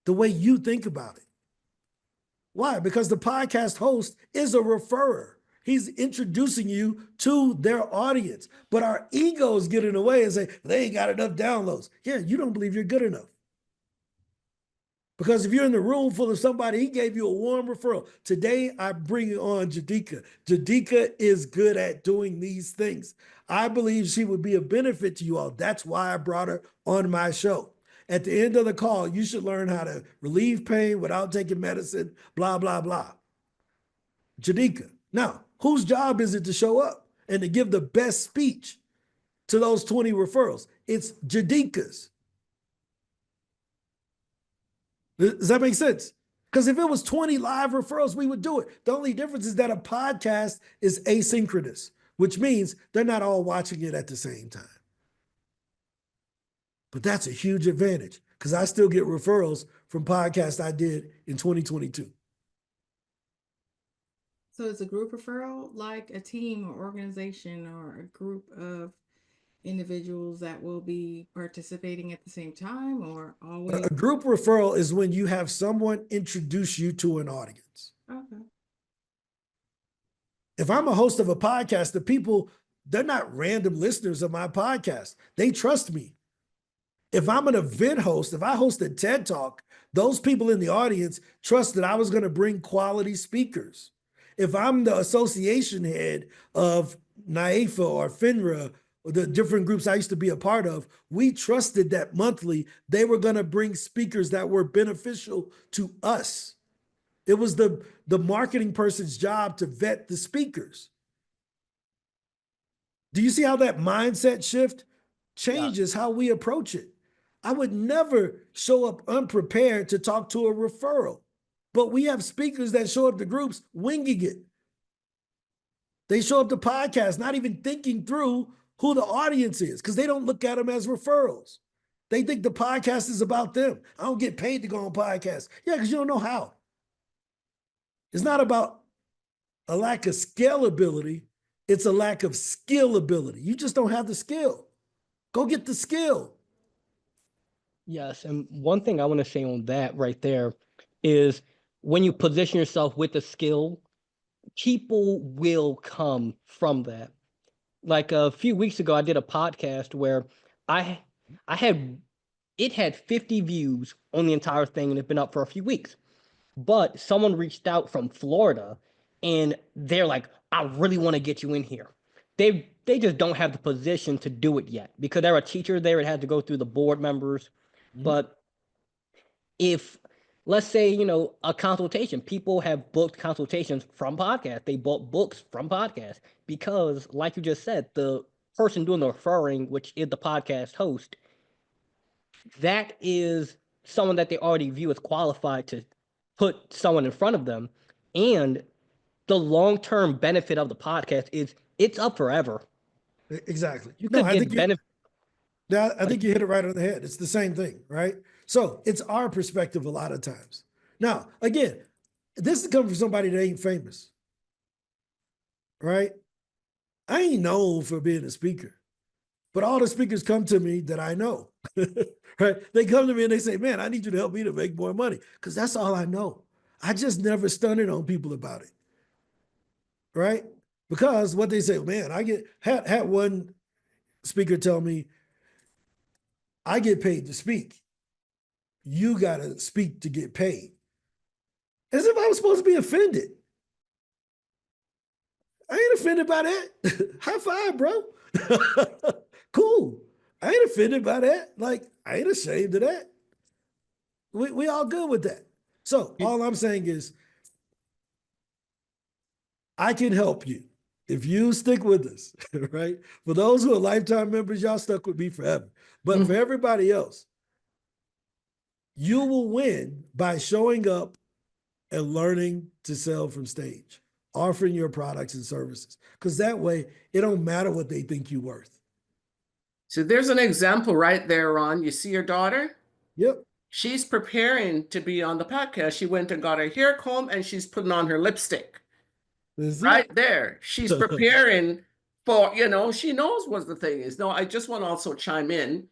The way you think about it. Why? Because the podcast host is a referrer. He's introducing you to their audience. But our egos get in the way and say, they ain't got enough downloads. Yeah, you don't believe you're good enough. Because if you're in the room full of somebody, he gave you a warm referral. Today, I bring on Jadika. Jadika is good at doing these things. I believe she would be a benefit to you all. That's why I brought her on my show. At the end of the call, you should learn how to relieve pain without taking medicine, blah, blah, blah. Jadika. Now, whose job is it to show up and to give the best speech to those 20 referrals? It's Jadika's. Does that make sense? Because if it was 20 live referrals, we would do it. The only difference is that a podcast is asynchronous, which means they're not all watching it at the same time. But that's a huge advantage because I still get referrals from podcasts I did in 2022. So is a group referral like a team or organization or a group of individuals that will be participating at the same time or always? A group referral is when you have someone introduce you to an audience. Okay. If I'm a host of a podcast, the people, they're not random listeners of my podcast. They trust me. If I'm an event host, if I host a TED Talk, those people in the audience trust that I was going to bring quality speakers. If I'm the association head of NAIFA or FINRA, or the different groups I used to be a part of, we trusted that monthly they were going to bring speakers that were beneficial to us. It was the marketing person's job to vet the speakers. Do you see how that mindset shift changes how we approach it? I would never show up unprepared to talk to a referral, but we have speakers that show up to groups winging it. They show up to podcasts, not even thinking through who the audience is, because they don't look at them as referrals. They think the podcast is about them. I don't get paid to go on podcasts. Yeah, because you don't know how. It's not about a lack of scalability. It's a lack of skillability. You just don't have the skill. Go get the skill. Yes, and one thing I want to say on that right there is when you position yourself with the skill, people will come from that. Like a few weeks ago, I did a podcast where I I had it had 50 views on the entire thing and it's been up for a few weeks. But someone reached out from Florida and they're like, I really want to get you in here. They just don't have the position to do it yet because they're a teacher there. It had to go through the board members. But if let's say, a consultation, people have booked consultations from podcasts. They bought books from podcasts because, like you just said, the person doing the referring, which is the podcast host, that is someone that they already view as qualified to put someone in front of them. And the long-term benefit of the podcast is it's up forever. Exactly. You No, could I get think benefit. I think you hit it right on the head. It's the same thing, right? So it's our perspective a lot of times. Now, again, this is coming from somebody that ain't famous, right? I ain't known for being a speaker, but all the speakers come to me that I know, right? They come to me and they say, man, I need you to help me to make more money because that's all I know. I just never stunted on people about it, right? Because what they say, man, had one speaker tell me, I get paid to speak. You got to speak to get paid. As if I was supposed to be offended. I ain't offended by that. High five, bro. Cool. I ain't offended by that. Like, I ain't ashamed of that. We all good with that. So all I'm saying is, I can help you if you stick with us, right? For those who are lifetime members, y'all stuck with me forever. But for everybody else, you will win by showing up and learning to sell from stage, offering your products and services. Because that way, it don't matter what they think you're worth. So there's an example right there, Ron. You see your daughter? Yep. She's preparing to be on the podcast. She went and got her hair comb and she's putting on her lipstick. That's Right it. there. She's preparing for, she knows what the thing is. No, I just want to also chime in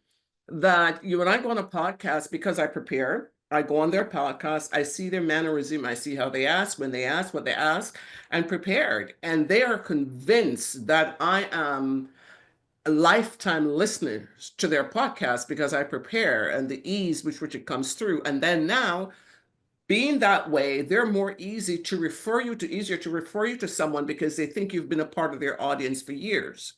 that when I go on a podcast, because I prepare, I go on their podcast, I see their mannerism, I see how they ask, when they ask, what they ask, and prepared. And they are convinced that I am lifetime listeners to their podcast because I prepare and the ease with which it comes through. And then now, being that way, they're more easier to refer you to someone because they think you've been a part of their audience for years.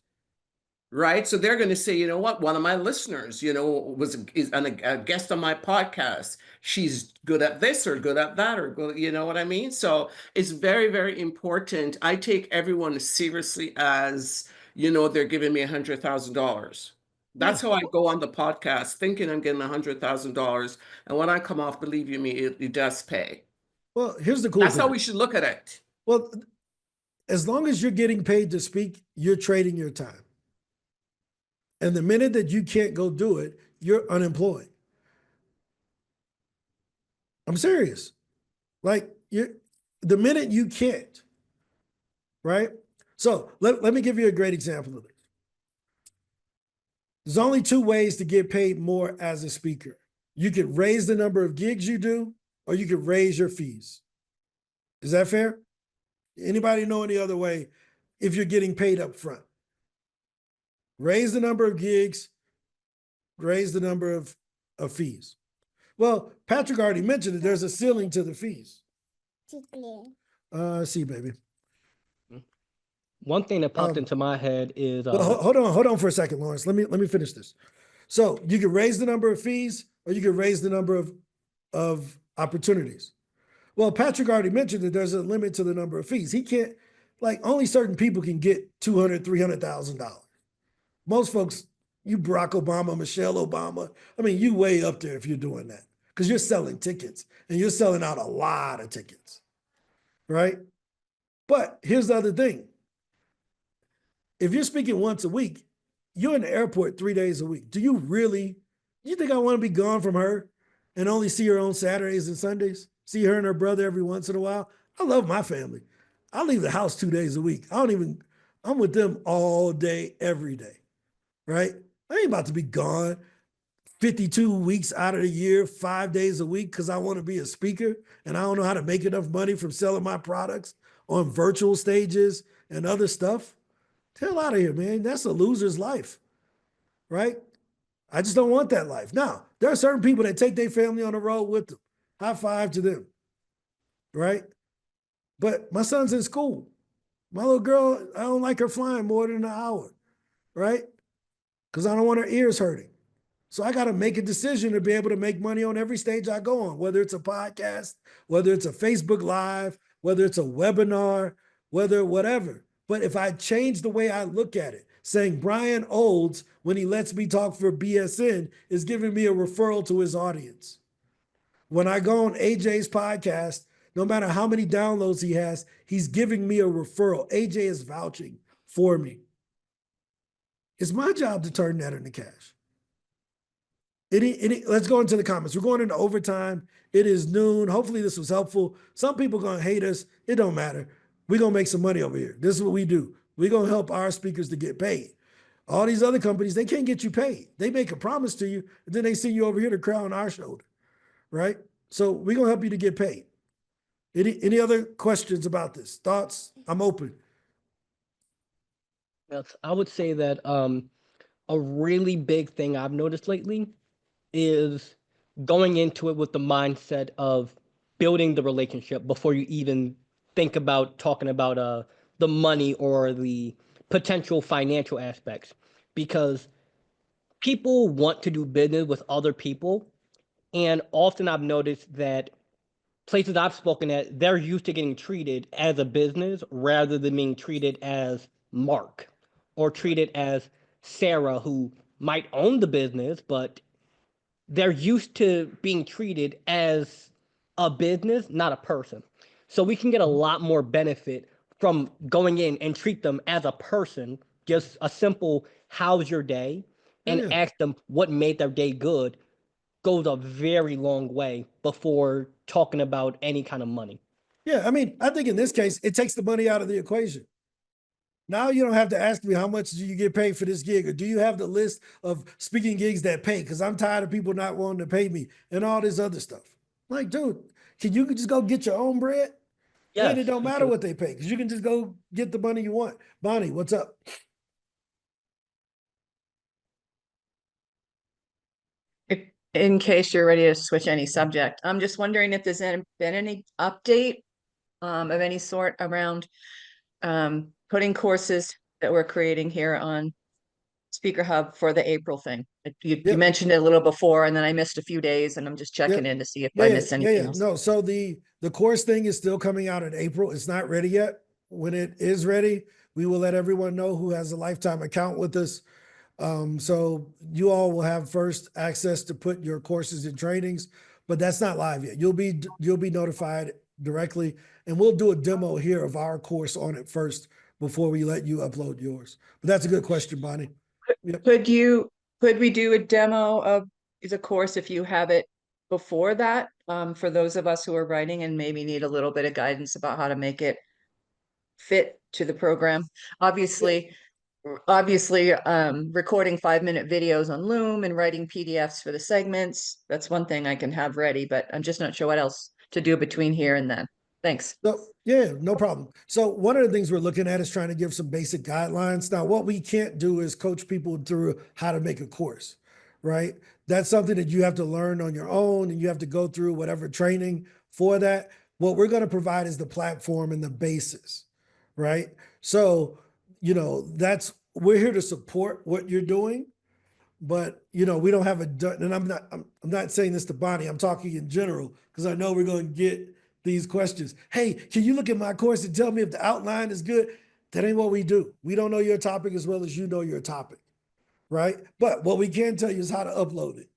Right. So they're going to say, you know what? One of my listeners, is a guest on my podcast. She's good at this or good at that or good, you know what I mean? So it's very, very important. I take everyone seriously as, they're giving me $100,000. That's how I go on the podcast, thinking I'm getting $100,000. And when I come off, believe you me, it does pay. Well, here's the cool That's thing. how we should look at it. Well, as long as you're getting paid to speak, you're trading your time. And the minute that you can't go do it, you're unemployed. I'm serious. Like, the minute you can't, right? So let me give you a great example of this. There's only two ways to get paid more as a speaker. You could raise the number of gigs you do, or you could raise your fees. Is that fair? Anybody know any other way if you're getting paid up front? Raise the number of gigs, raise the number of fees. Well, Patrick already mentioned that there's a ceiling to the fees. See, baby. One thing that popped into my head is well, hold on for a second, Lawrence. Let me finish this. So you can raise the number of fees, or you can raise the number of opportunities. Well, Patrick already mentioned that there's a limit to the number of fees. He can't, like, only certain people can get $200,000, $300,000. Most folks, you Barack Obama, Michelle Obama, I mean, you way up there if you're doing that because you're selling tickets and you're selling out a lot of tickets, right? But here's the other thing. If you're speaking once a week, you're in the airport 3 days a week. Do you think I want to be gone from her and only see her on Saturdays and Sundays? See her and her brother every once in a while? I love my family. I leave the house 2 days a week. I'm with them all day, every day, right? I ain't about to be gone 52 weeks out of the year, 5 days a week, because I want to be a speaker and I don't know how to make enough money from selling my products on virtual stages and other stuff. Hell out of here, man. That's a loser's life, right? I just don't want that life. Now, there are certain people that take their family on the road with them. High five to them, right? But my son's in school. My little girl, I don't like her flying more than an hour, right? Because I don't want her ears hurting. So I got to make a decision to be able to make money on every stage I go on, whether it's a podcast, whether it's a Facebook Live, whether it's a webinar, whether whatever. But if I change the way I look at it, saying Brian Olds, when he lets me talk for BSN, is giving me a referral to his audience. When I go on AJ's podcast, no matter how many downloads he has, he's giving me a referral. AJ is vouching for me. It's my job to turn that into cash. Let's go into the comments. We're going into overtime. It is noon. Hopefully this was helpful. Some people are going to hate us. It don't matter. We're going to make some money over here. This is what we do. We're going to help our speakers to get paid. All these other companies, they can't get you paid. They make a promise to you, and then they send you over here to cry on our shoulder, right? So we're going to help you to get paid. Any other questions about this? Thoughts? I'm open. Yes, I would say that a really big thing I've noticed lately is going into it with the mindset of building the relationship before you even think about talking about the money or the potential financial aspects, because people want to do business with other people, and often I've noticed that places I've spoken at, they're used to getting treated as a business rather than being treated as Mark or treated as Sarah, who might own the business, but they're used to being treated as a business, not a person. So we can get a lot more benefit from going in and treat them as a person, just a simple how's your day, and Yeah. ask them what made their day good goes a very long way before talking about any kind of money. Yeah, I mean, I think in this case, it takes the money out of the equation. Now you don't have to ask me how much do you get paid for this gig, or do you have the list of speaking gigs that pay? Because I'm tired of people not wanting to pay me and all this other stuff. Like, dude, can you just go get your own bread? Yes, And it don't matter what they pay, because you can just go get the money you want. Bonnie, what's up? In case you're ready to switch any subject, I'm just wondering if there's been any update of any sort around putting courses that we're creating here on SpeakerHub for the April thing. You Yep. mentioned it a little before, and then I missed a few days, and I'm just checking in to see if I missed anything else. No, so the course thing is still coming out in April. It's not ready yet. When it is ready, we will let everyone know who has a lifetime account with us. So you all will have first access to put your courses and trainings, but that's not live yet. You'll be notified directly, and we'll do a demo here of our course on it first before we let you upload yours. But that's a good question, Bonnie. Yep. Could we do a demo of the course if you have it before that, for those of us who are writing and maybe need a little bit of guidance about how to make it fit to the program? Obviously, recording 5-minute videos on Loom and writing PDFs for the segments, that's one thing I can have ready, but I'm just not sure what else to do between here and then. Thanks. So yeah, no problem. So one of the things we're looking at is trying to give some basic guidelines. Now, what we can't do is coach people through how to make a course, right? That's something that you have to learn on your own, and you have to go through whatever training for that. What we're going to provide is the platform and the basis, right? So, we're here to support what you're doing, but we don't have and I'm not saying this to Bonnie, I'm talking in general, because I know we're going to get these questions. Hey, can you look at my course and tell me if the outline is good? That ain't what we do. We don't know your topic as well as you know your topic, right? But what we can tell you is how to upload it,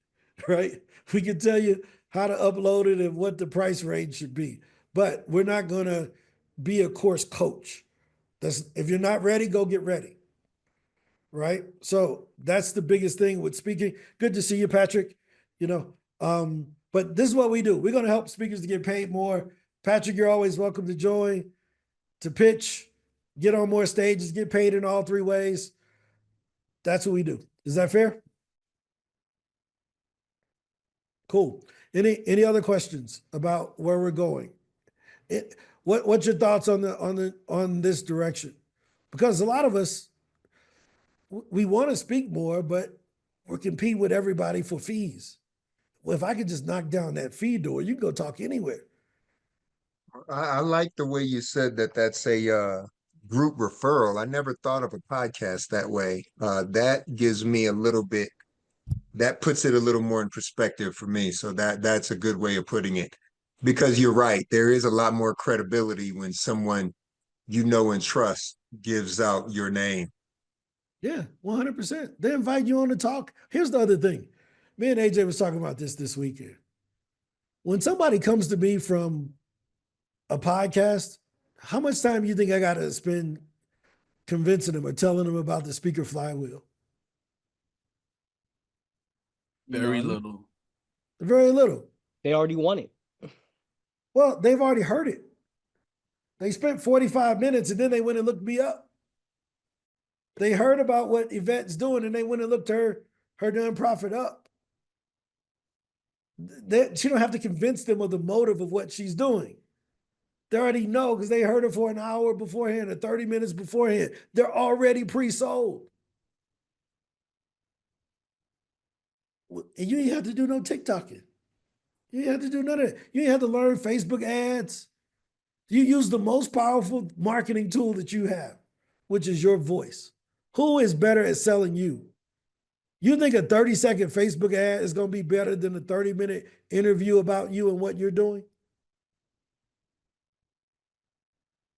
right? We can tell you how to upload it and what the price range should be, but we're not going to be a course coach. If you're not ready, go get ready, right? So that's the biggest thing with speaking. Good to see you, Patrick. But this is what we do. We're going to help speakers to get paid more. Patrick, you're always welcome to join, to pitch, get on more stages, get paid in all three ways. That's what we do. Is that fair? Cool. Any other questions about where we're going? What's your thoughts on this direction? Because a lot of us, we want to speak more, but we're competing with everybody for fees. Well, if I could just knock down that fee door, you can go talk anywhere. I like the way you said that that's a group referral. I never thought of a podcast that way. That gives me a little bit, that puts it a little more in perspective for me. So that's a good way of putting it. Because you're right, there is a lot more credibility when someone you know and trust gives out your name. Yeah, 100%. They invite you on to talk. Here's the other thing. Me and AJ was talking about this weekend. When somebody comes to me from a podcast, how much time do you think I got to spend convincing them or telling them about the Speaker Flywheel? Very None. little. Very little. They already won it. Well, they've already heard it. They spent 45 minutes and then they went and looked me up. They heard about what Yvette's doing and they went and looked her nonprofit up. She don't have to convince them of the motive of what she's doing. They already know because they heard her for an hour beforehand or 30 minutes beforehand. They're already pre-sold. And you ain't have to do no TikToking. You ain't have to do none of that. You ain't have to learn Facebook ads. You use the most powerful marketing tool that you have, which is your voice. Who is better at selling you? You think a 30-second Facebook ad is going to be better than a 30-minute interview about you and what you're doing?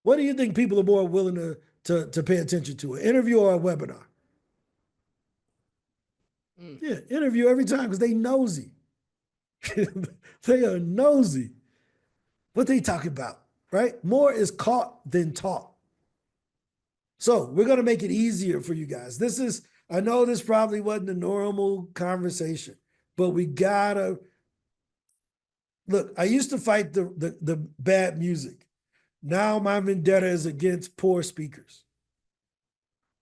What do you think people are more willing to pay attention to, an interview or a webinar? Yeah, interview every time because they nosy. They are nosy. What they talking about, right? More is caught than taught. So we're going to make it easier for you guys. I know this probably wasn't a normal conversation, but we gotta, look, I used to fight the bad music. Now my vendetta is against poor speakers.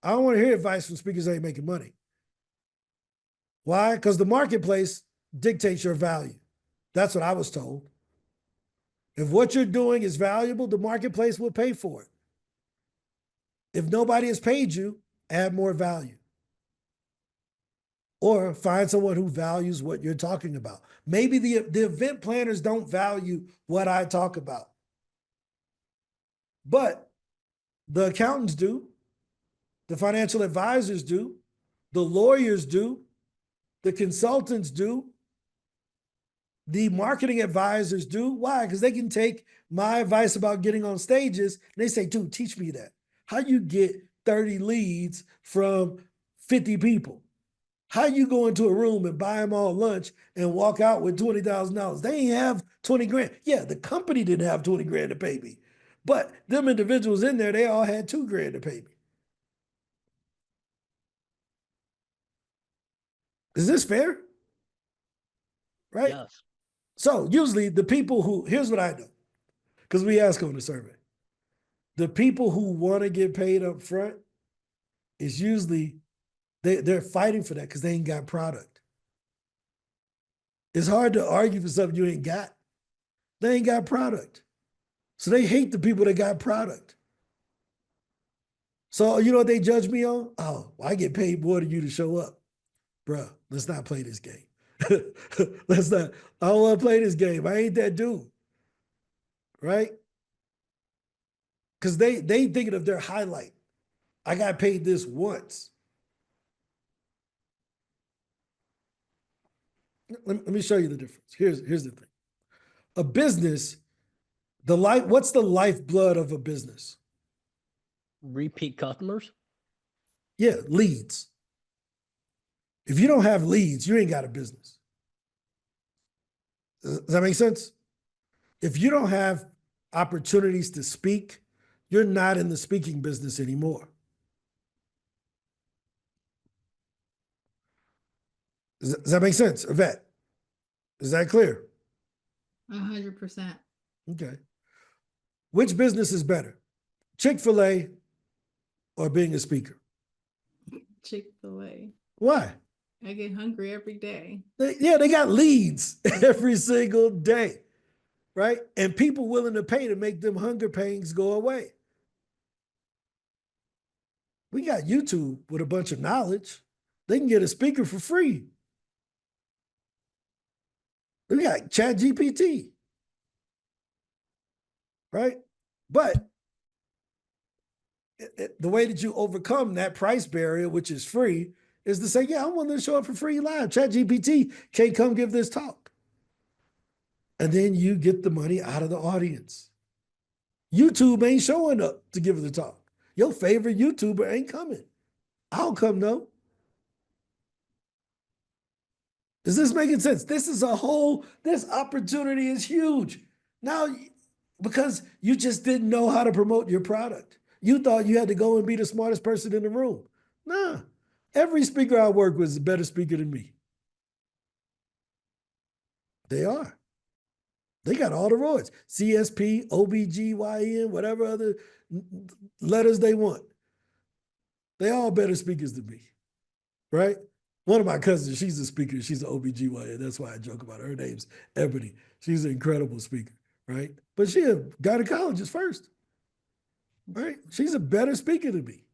I don't want to hear advice from speakers that ain't making money. Why? Because the marketplace dictates your value. That's what I was told. If what you're doing is valuable, the marketplace will pay for it. If nobody has paid you, add more value. Or find someone who values what you're talking about. Maybe the event planners don't value what I talk about. But the accountants do, the financial advisors do, the lawyers do, the consultants do, the marketing advisors do. Why? Because they can take my advice about getting on stages and they say, dude, teach me that. How you get 30 leads from 50 people? How you go into a room and buy them all lunch and walk out with $20,000? They ain't have 20 grand. Yeah, the company didn't have 20 grand to pay me. But them individuals in there, they all had 2 grand to pay me. Is this fair? Right? Yes. So usually the people who, here's what I do, because we ask on the survey. The people who want to get paid up front is usually, they're fighting for that because they ain't got product. It's hard to argue for something you ain't got. They ain't got product. So they hate the people that got product. So you know what they judge me on? Oh, well, I get paid more than you to show up. Bruh, let's not play this game. I don't want to play this game. I ain't that dude. Right? Because they thinking of their highlight. I got paid this once. Let me show you the difference. Here's the thing. A business, what's the lifeblood of a business? Repeat customers? Yeah, leads. If you don't have leads, you ain't got a business. Does that make sense? If you don't have opportunities to speak, you're not in the speaking business anymore. Does that make sense, Yvette? Is that clear? 100%. Okay. Which business is better, Chick-fil-A or being a speaker? Chick-fil-A. Why? I get hungry every day. They got leads every single day, right? And people willing to pay to make them hunger pains go away. We got YouTube with a bunch of knowledge. They can get a speaker for free. We got ChatGPT, right? But the way that you overcome that price barrier, which is free, is to say, yeah, I want to show up for free live. ChatGPT can't come give this talk. And then you get the money out of the audience. YouTube ain't showing up to give the talk. Your favorite YouTuber ain't coming. I'll come though. Is this making sense? This opportunity is huge. Now, because you just didn't know how to promote your product. You thought you had to go and be the smartest person in the room. Nah, every speaker I work with is a better speaker than me. They are. They got all the roids, CSP, OBGYN, whatever other letters they want. They all better speakers than me, right? One of my cousins, she's a speaker. She's an OBGYN. That's why I joke about her. Her name's Ebony. She's an incredible speaker, right? But she a gynecologist first, right? She's a better speaker than me.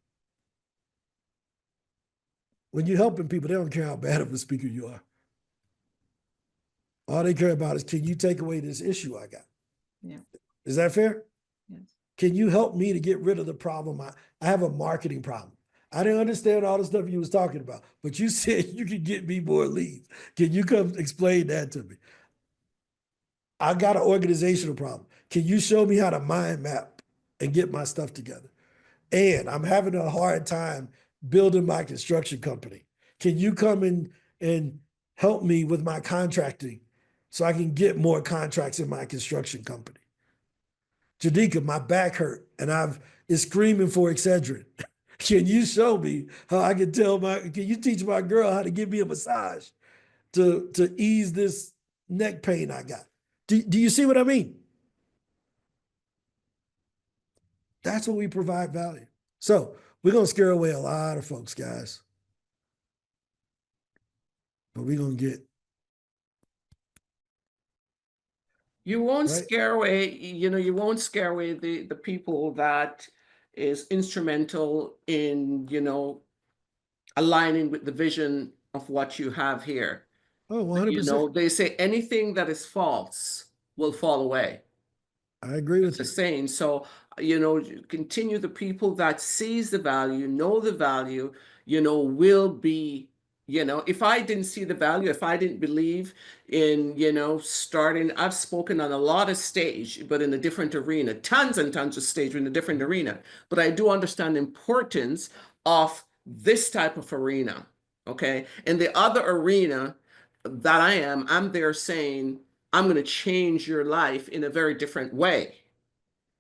When you're helping people, they don't care how bad of a speaker you are. All they care about is, can you take away this issue I got? Yeah. Is that fair? Yes. Can you help me to get rid of the problem? I have a marketing problem. I didn't understand all the stuff you was talking about, but you said you could get me more leads. Can you come explain that to me? I got an organizational problem. Can you show me how to mind map and get my stuff together? And I'm having a hard time building my construction company. Can you come in and help me with my contracting so I can get more contracts in my construction company? Jadika, my back hurt and it's screaming for Excedrin. Can you show me how I can can you teach my girl how to give me a massage to ease this neck pain I got? Do you see what I mean? That's what we provide value. So we're going to scare away a lot of folks, guys. But we're going to get. You won't Right. scare away, you won't scare away the people that is instrumental in, aligning with the vision of what you have here. Oh, 100%. They say anything that is false will fall away. I agree with The you. saying. So, continue the people that sees the value, know the value, will be, if I didn't see the value, if I didn't believe in, starting, I've spoken on a lot of stage, but in a different arena, tons and tons of stage in a different arena. But I do understand the importance of this type of arena. Okay. And the other arena that I'm there saying, I'm going to change your life in a very different way.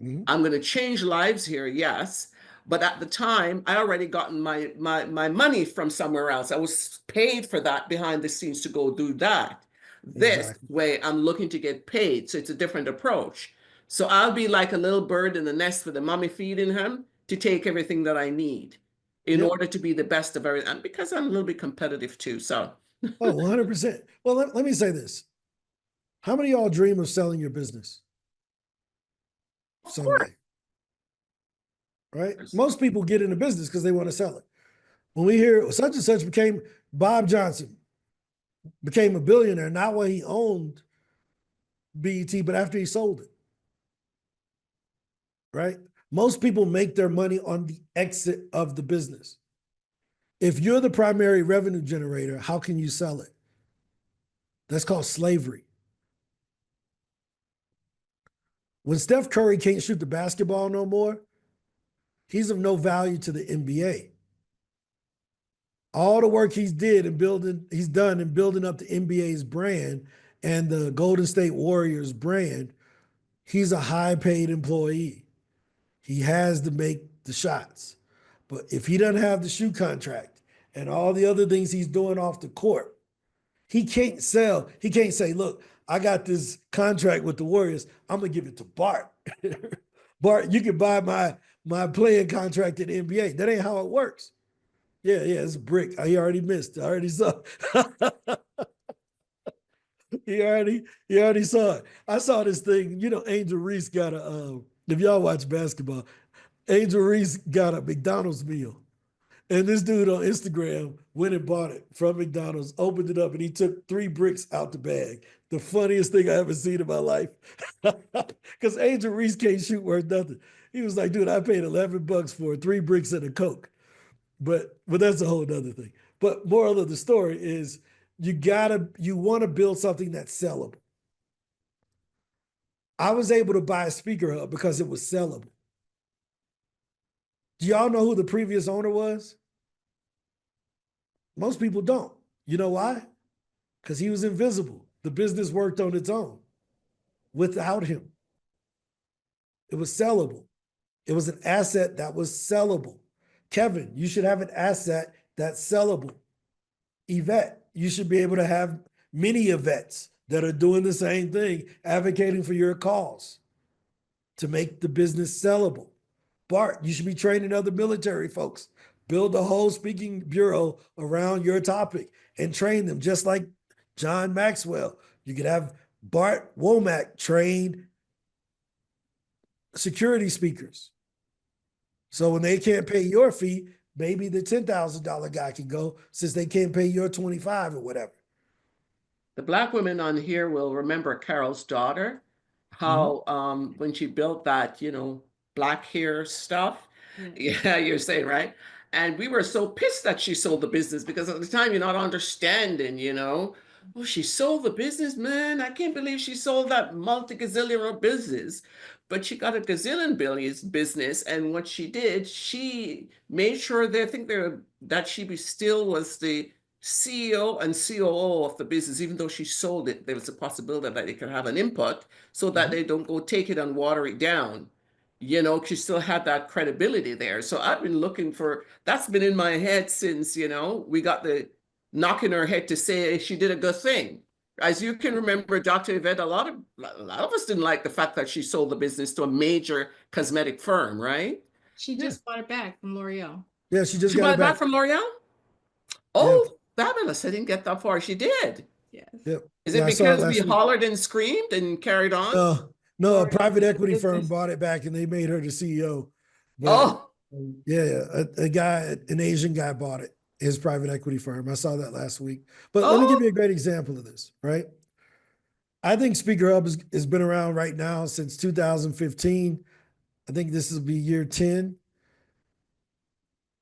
Mhm. I'm going to change lives here, yes. But at the time, I already gotten my money from somewhere else. I was paid for that behind the scenes to go do that. This Exactly. way, I'm looking to get paid. So it's a different approach. So I'll be like a little bird in the nest with the mommy feeding him to take everything that I need in Yep. order to be the best of everything. And because I'm a little bit competitive too. So Oh, 100%. Well, let me say this. How many of y'all dream of selling your business someday? Right? Most people get into business because they want to sell it. When we hear such and such Bob Johnson became a billionaire, not when he owned BET, but after he sold it. Right? Most people make their money on the exit of the business. If you're the primary revenue generator, how can you sell it? That's called slavery. When Steph Curry can't shoot the basketball no more, he's of no value to the NBA. All the work he's done in building up the NBA's brand and the Golden State Warriors brand, he's a high-paid employee. He has to make the shots. But if he doesn't have the shoe contract and all the other things he's doing off the court, he can't sell. He can't say, look, I got this contract with the Warriors. I'm going to give it to Bart. Bart, you can buy my playing contract in the NBA. That ain't how it works. Yeah, it's a brick. He already missed. I already saw. He already saw it. I saw this thing. You know, Angel Reese got a. If y'all watch basketball, Angel Reese got a McDonald's meal, and this dude on Instagram went and bought it from McDonald's, opened it up, and he took 3 bricks out the bag. The funniest thing I ever seen in my life, because Angel Reese can't shoot worth nothing. He was like, dude, I paid $11 for 3 bricks and a Coke. But that's a whole other thing. But moral of the story is you want to build something that's sellable. I was able to buy a SpeakerHub because it was sellable. Do y'all know who the previous owner was? Most people don't. You know why? Because he was invisible. The business worked on its own without him. It was sellable. It was an asset that was sellable. Kevin, you should have an asset that's sellable. Yvette, you should be able to have many Yvettes that are doing the same thing, advocating for your cause to make the business sellable. Bart, you should be training other military folks. Build a whole speaking bureau around your topic and train them, just like John Maxwell. You could have Bart Womack train security speakers. So when they can't pay your fee, maybe the $10,000 guy can go, since they can't pay your 25 or whatever. The Black women on here will remember Carol's daughter, how when she built that, black hair stuff. Yeah, you're saying, right? And we were so pissed that she sold the business, because at the time you're not understanding, Oh, she sold the business, man. I can't believe she sold that multi-gazillion business. But she got a gazillion billions business, and what she did, she made sure that she still was the CEO and COO of the business. Even though she sold it, there was a possibility that they could have an input, so that they don't go take it and water it down. She still had that credibility there. So I've been looking for, that's been in my head since, we got the knock in her head to say she did a good thing. As you can remember, Dr. Yvette, a lot of us didn't like the fact that she sold the business to a major cosmetic firm, right? She just bought it back from L'Oreal. Yeah, she just She got bought it it back from L'Oreal? Oh, fabulous. I didn't get that far. She did. Yes. Yep. Is Yeah, it I saw it because we last week. hollered and screamed and carried on? No, a L'Oreal private did equity firm business. bought it back and they made her the CEO. But yeah, a guy, an Asian guy bought it, his private equity firm. I saw that last week. But let me give you a great example of this, right? I think SpeakerHub has been around right now since 2015. I think this will be year 10.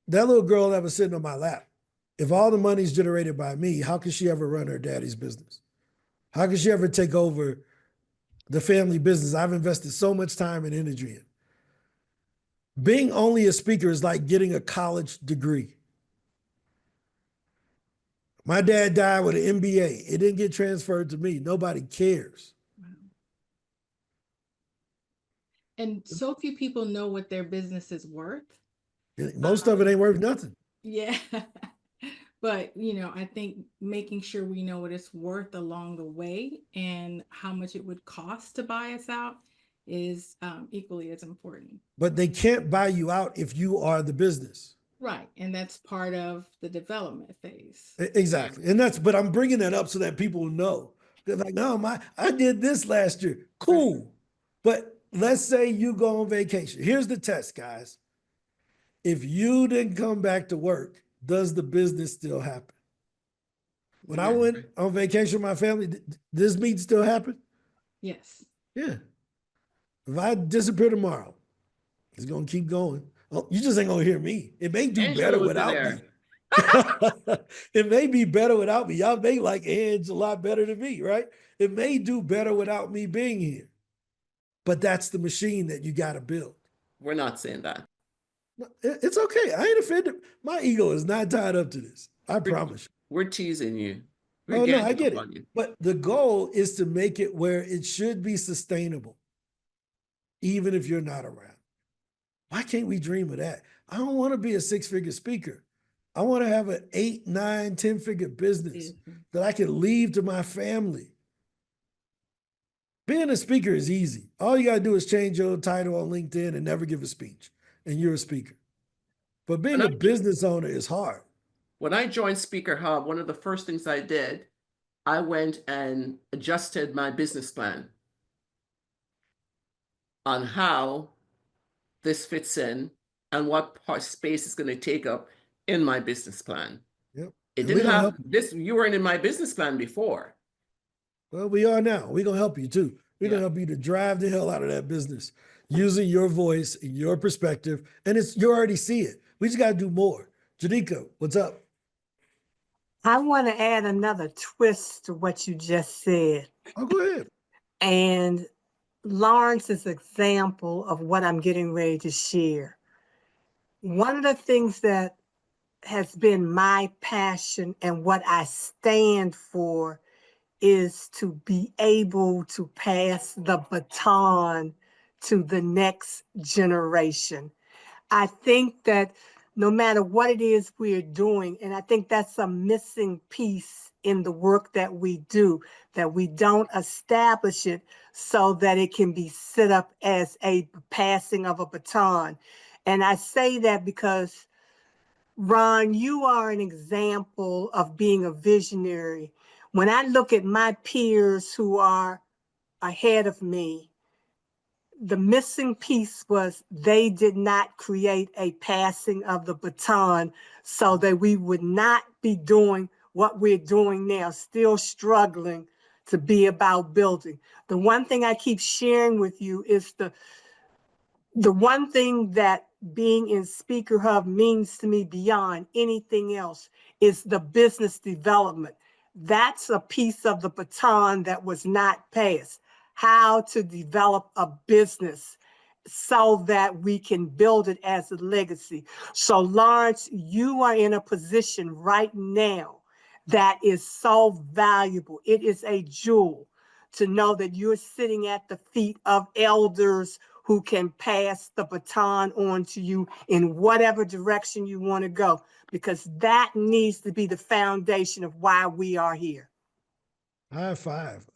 That little girl that was sitting on my lap, if all the money's generated by me, how could she ever run her daddy's business? How could she ever take over the family business I've invested so much time and energy in? Being only a speaker is like getting a college degree. My dad died with an MBA. It didn't get transferred to me. Nobody cares. And so few people know what their business is worth. Most of it ain't worth nothing. Yeah. But, I think making sure we know what it's worth along the way and how much it would cost to buy us out is equally as important. But they can't buy you out if you are the business. Right. And that's part of the development phase. Exactly. But I'm bringing that up so that people know. They're like, no, I did this last year. Cool. But let's say you go on vacation. Here's the test, guys. If you didn't come back to work, does the business still happen? When I went on vacation with my family, this meeting still happen? Yes. Yeah. If I disappear tomorrow, it's going to keep going. Oh, you just ain't going to hear me. It may do better without me. It may be better without me. Y'all may like Edge a lot better than me, right? It may do better without me being here. But that's the machine that you got to build. We're not saying that. It's okay. I ain't offended. My ego is not tied up to this. I promise you. We're teasing you. Oh, no, I get it. But the goal is to make it where it should be sustainable, even if you're not around. Why can't we dream of that? I don't want to be a 6-figure speaker. I want to have an 8, 9, 10-figure business that I can leave to my family. Being a speaker is easy. All you got to do is change your title on LinkedIn and never give a speech, and you're a speaker. But being a business owner is hard. When I joined SpeakerHub, one of the first things I did, I went and adjusted my business plan on how this fits in and what part space is going to take up in my business plan. Yep. It And we didn't gonna have help you. this, you weren't in my business plan before. Well, we are now. We're gonna help you too. We're gonna help you to drive the hell out of that business using your voice and your perspective. And you already see it. We just gotta do more. Jadika, what's up? I want to add another twist to what you just said. Oh, go ahead. And Lawrence's example of what I'm getting ready to share. One of the things that has been my passion and what I stand for is to be able to pass the baton to the next generation. I think that no matter what it is we're doing, and I think that's a missing piece in the work that we do, that we don't establish it so that it can be set up as a passing of a baton. And I say that because, Ron, you are an example of being a visionary. When I look at my peers who are ahead of me, the missing piece was they did not create a passing of the baton so that we would not be doing what we're doing now, still struggling to be about building. The one thing I keep sharing with you is the one thing that being in SpeakerHub means to me beyond anything else is the business development. That's a piece of the baton that was not passed. How to develop a business so that we can build it as a legacy. So Lawrence, you are in a position right now that is so valuable. It is a jewel to know that you're sitting at the feet of elders who can pass the baton on to you in whatever direction you want to go, because that needs to be the foundation of why we are here. High five.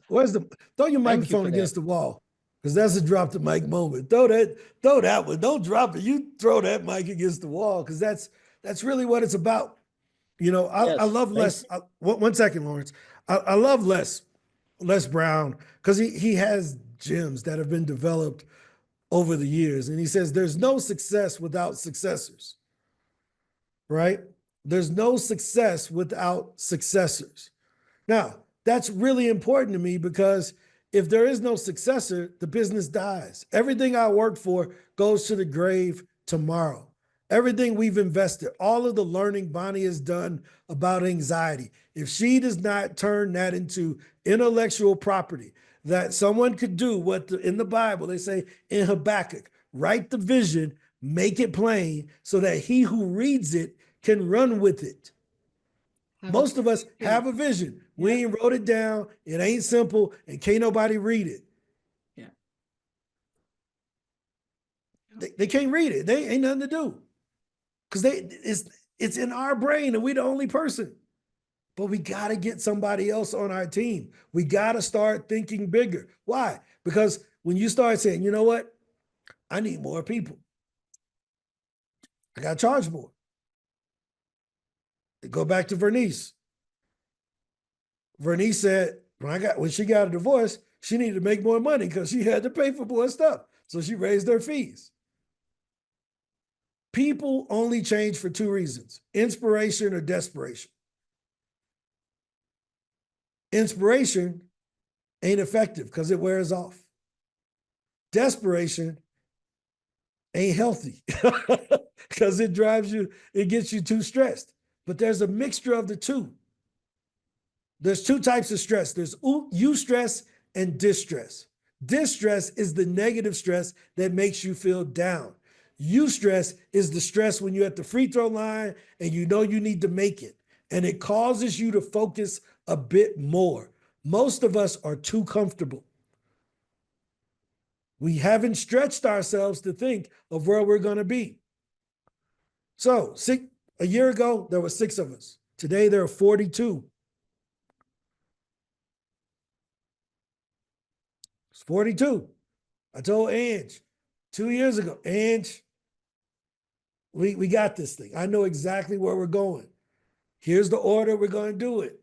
Where's throw your microphone against the wall, because that's a drop the mic moment. Throw that one. Don't drop it. You throw that mic against the wall, because that's really what it's about. You know, I love Les. One second, Lawrence. I love Les Brown, because he has gems that have been developed over the years. And he says there's no success without successors, right? There's no success without successors. Now, that's really important to me, because if there is no successor, the business dies. Everything I worked for goes to the grave tomorrow. Everything we've invested, all of the learning Bonnie has done about anxiety, if she does not turn that into intellectual property, that someone could do what in the Bible, they say in Habakkuk, write the vision, make it plain so that he who reads it can run with it. Most of us have a vision. We ain't wrote it down. It ain't simple, and can't nobody read it. Yeah. They can't read it. They ain't nothing to do, because it's in our brain and we're the only person. But we got to get somebody else on our team. We got to start thinking bigger. Why? Because when you start saying, you know what? I need more people. I got to charge more. Go back to Vernice. Vernice said when she got a divorce, she needed to make more money because she had to pay for more stuff. So she raised her fees. People only change for two reasons: inspiration or desperation. Inspiration ain't effective because it wears off. Desperation ain't healthy because it gets you too stressed. But there's a mixture of the two. There's two types of stress. There's eustress and distress. Distress is the negative stress that makes you feel down. Eustress is the stress when you're at the free throw line and you know you need to make it, and it causes you to focus a bit more. Most of us are too comfortable. We haven't stretched ourselves to think of where we're going to be. So a year ago, there were 6 of us. Today, there are 42. 42. I told Ange 2 years ago, Ange, we got this thing. I know exactly where we're going. Here's the order we're going to do it.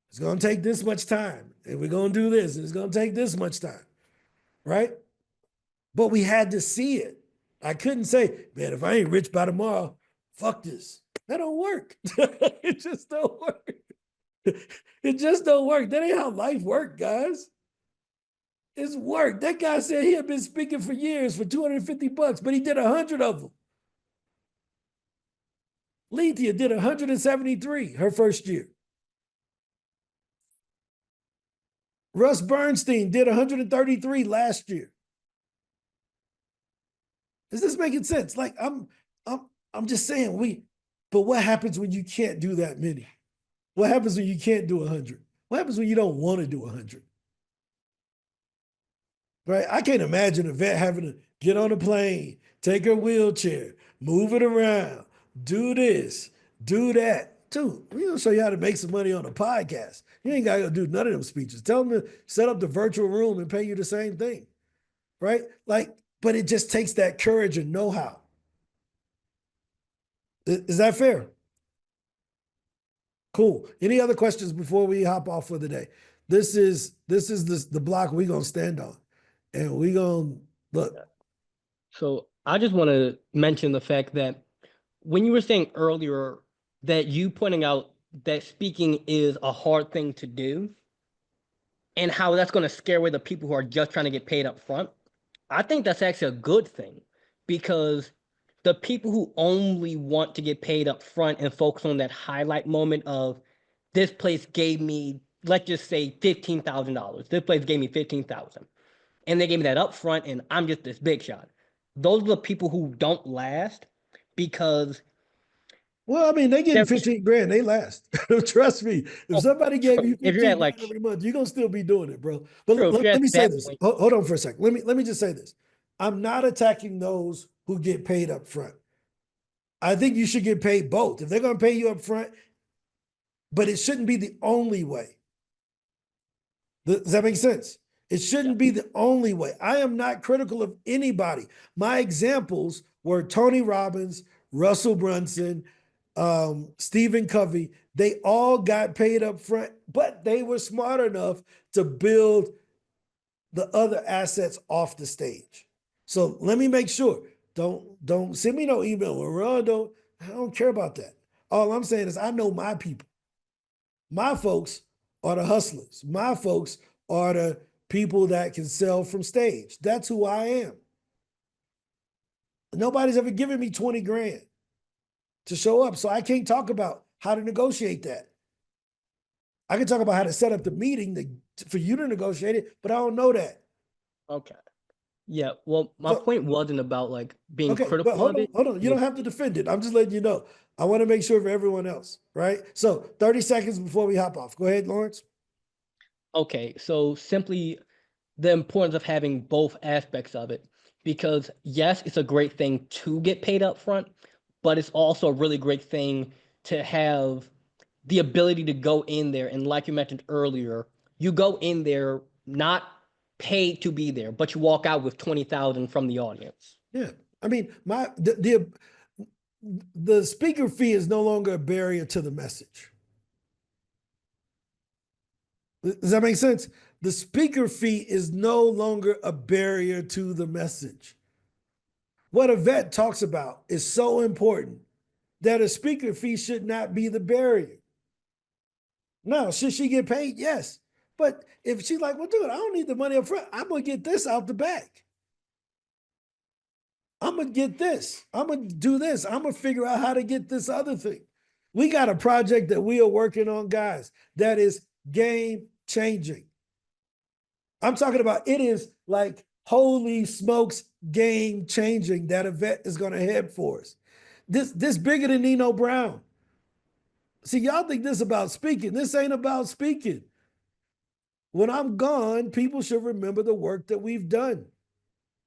It's going to take this much time, and we're going to do this, and it's going to take this much time, right? But we had to see it. I couldn't say, man, if I ain't rich by tomorrow, fuck this. That don't work. It just don't work. It just don't work. That ain't how life works, guys. It's work. That guy said he had been speaking for years for $250, but he did 100 of them. Lethea did 173 her first year. Russ Bernstein did 133 last year. Is this making sense? Like I'm just saying but what happens when you can't do that many? What happens when you can't do 100? What happens when you don't want to do 100? Right? I can't imagine a vet having to get on a plane, take her wheelchair, move it around, do this, do that. Dude, we're gonna show you how to make some money on a podcast. You ain't gotta do none of them speeches. Tell them to set up the virtual room and pay you the same thing. Right? Like, but it just takes that courage and know-how. Is that fair? Cool. Any other questions before we hop off for the day? This is the block we're gonna stand on. And we're gonna look. So I just want to mention the fact that when you were saying earlier that you pointing out that speaking is a hard thing to do and how that's going to scare away the people who are just trying to get paid up front, I think that's actually a good thing, because the people who only want to get paid up front and focus on that highlight moment of this place gave me, let's just say $15,000. This place gave me $15,000. And they gave me that up front and I'm just this big shot. Those are the people who don't last because. Well, I mean, they get 15 grand, they last. Trust me. If somebody gave you 15 grand like, every month, you're gonna still be doing it, bro. But true, let me say this. Hold on for a second. Let me just say this. I'm not attacking those who get paid up front. I think you should get paid both. If they're gonna pay you up front, but it shouldn't be the only way. Does that make sense? It shouldn't be the only way. I am not critical of anybody. My examples were Tony Robbins, Russell Brunson, Stephen Covey. They all got paid up front, but they were smart enough to build the other assets off the stage. So let me make sure. Don't send me no email. Well, I don't care about that. All I'm saying is I know my people. My folks are the hustlers. My folks are the people that can sell from stage. That's who I am. Nobody's ever given me 20 grand to show up. So I can't talk about how to negotiate that. I can talk about how to set up the meeting for you to negotiate it, but I don't know that. Okay. Yeah. Well, my point wasn't about like being critical but hold of on, it. Hold on. You don't have to defend it. I'm just letting you know. I want to make sure for everyone else, right? So 30 seconds before we hop off. Go ahead, Lawrence. Okay. So simply the importance of having both aspects of it, because yes, it's a great thing to get paid up front, but it's also a really great thing to have the ability to go in there. And like you mentioned earlier, you go in there not paid to be there, but you walk out with 20,000 from the audience. Yeah. I mean, the speaker fee is no longer a barrier to the message. Does that make sense? The speaker fee is no longer a barrier to the message. What a vet talks about is so important that a speaker fee should not be the barrier. Now, should she get paid? Yes. But if she's like, well, dude, I don't need the money up front. I'm going to get this out the back. I'm going to get this. I'm going to do this. I'm going to figure out how to get this other thing. We got a project that we are working on, guys, that is game changing. I'm talking about it is like, holy smokes, game changing that a vet is going to head for us. This bigger than Nino Brown. See, y'all think this about speaking. This ain't about speaking. When I'm gone, people should remember the work that we've done.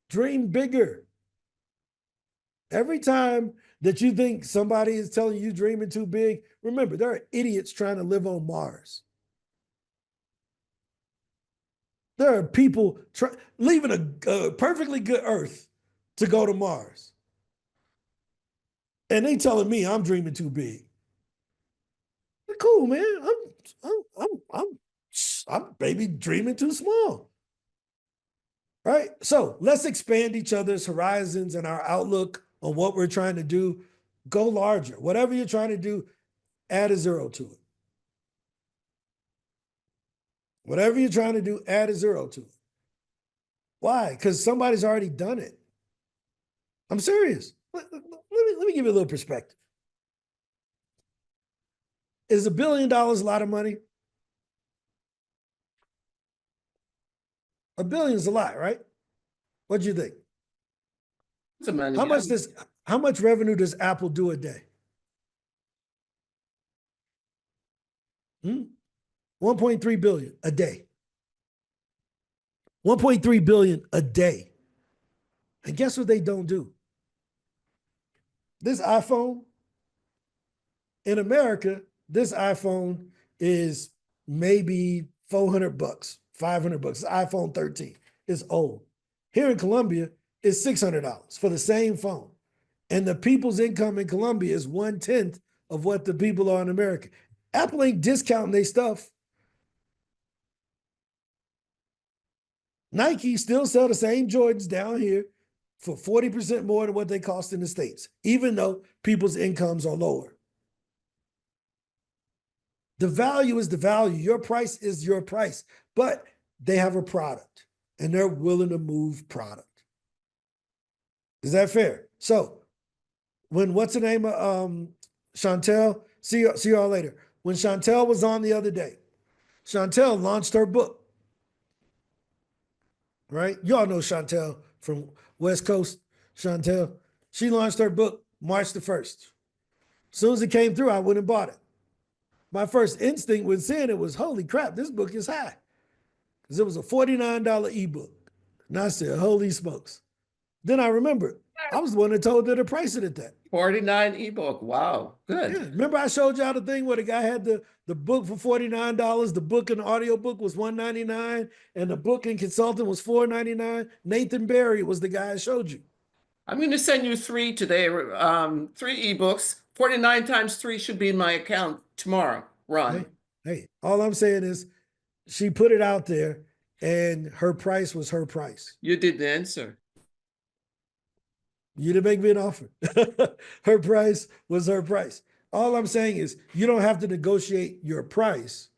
Dream bigger. Every time that you think somebody is telling you dreaming too big, remember, there are idiots trying to live on Mars. There are people leaving a perfectly good Earth to go to Mars. And they telling me I'm dreaming too big. Cool, man. I'm maybe dreaming too small. Right? So let's expand each other's horizons and our outlook on what we're trying to do. Go larger. Whatever you're trying to do, add a zero to it. Whatever you're trying to do, add a zero to it. Why? Because somebody's already done it. I'm serious. Let me give you a little perspective. Is $1 billion a lot of money? $1 billion is a lot, right? What do you think? It's a money. How much revenue does Apple do a day? 1.3 billion a day. 1.3 billion a day. And guess what they don't do? This iPhone, in America, this iPhone is maybe $400, $500. It's iPhone 13. It's old. Here in Colombia, it's $600 for the same phone. And the people's income in Colombia is 1/10 of what the people are in America. Apple ain't discounting their stuff. Nike still sell the same Jordans down here for 40% more than what they cost in the States, even though people's incomes are lower. The value is the value. Your price is your price, but they have a product and they're willing to move product. Is that fair? So when, what's the name of Chantel? See y'all later. When Chantel was on the other day, Chantel launched her book, right? Y'all know Chantel from West Coast, Chantel. She launched her book March the 1st. As soon as it came through, I went and bought it. My first instinct when seeing it was, holy crap, this book is high. Because it was a $49 ebook. And I said, holy smokes. Then I remembered, I was the one that told her to price it at that. 49 ebook. Wow. Good. Yeah. Remember I showed y'all the thing where the guy had the book for $49, the book and the audio book was $199, and the book and consultant was $4.99. Nathan Barry was the guy I showed you. I'm going to send you 3 today, 3 ebooks. 49 times 3 should be in my account tomorrow, Ron. Hey, all I'm saying is she put it out there and her price was her price. You didn't answer. You didn't make me an offer. Her price was her price. All I'm saying is you don't have to negotiate your price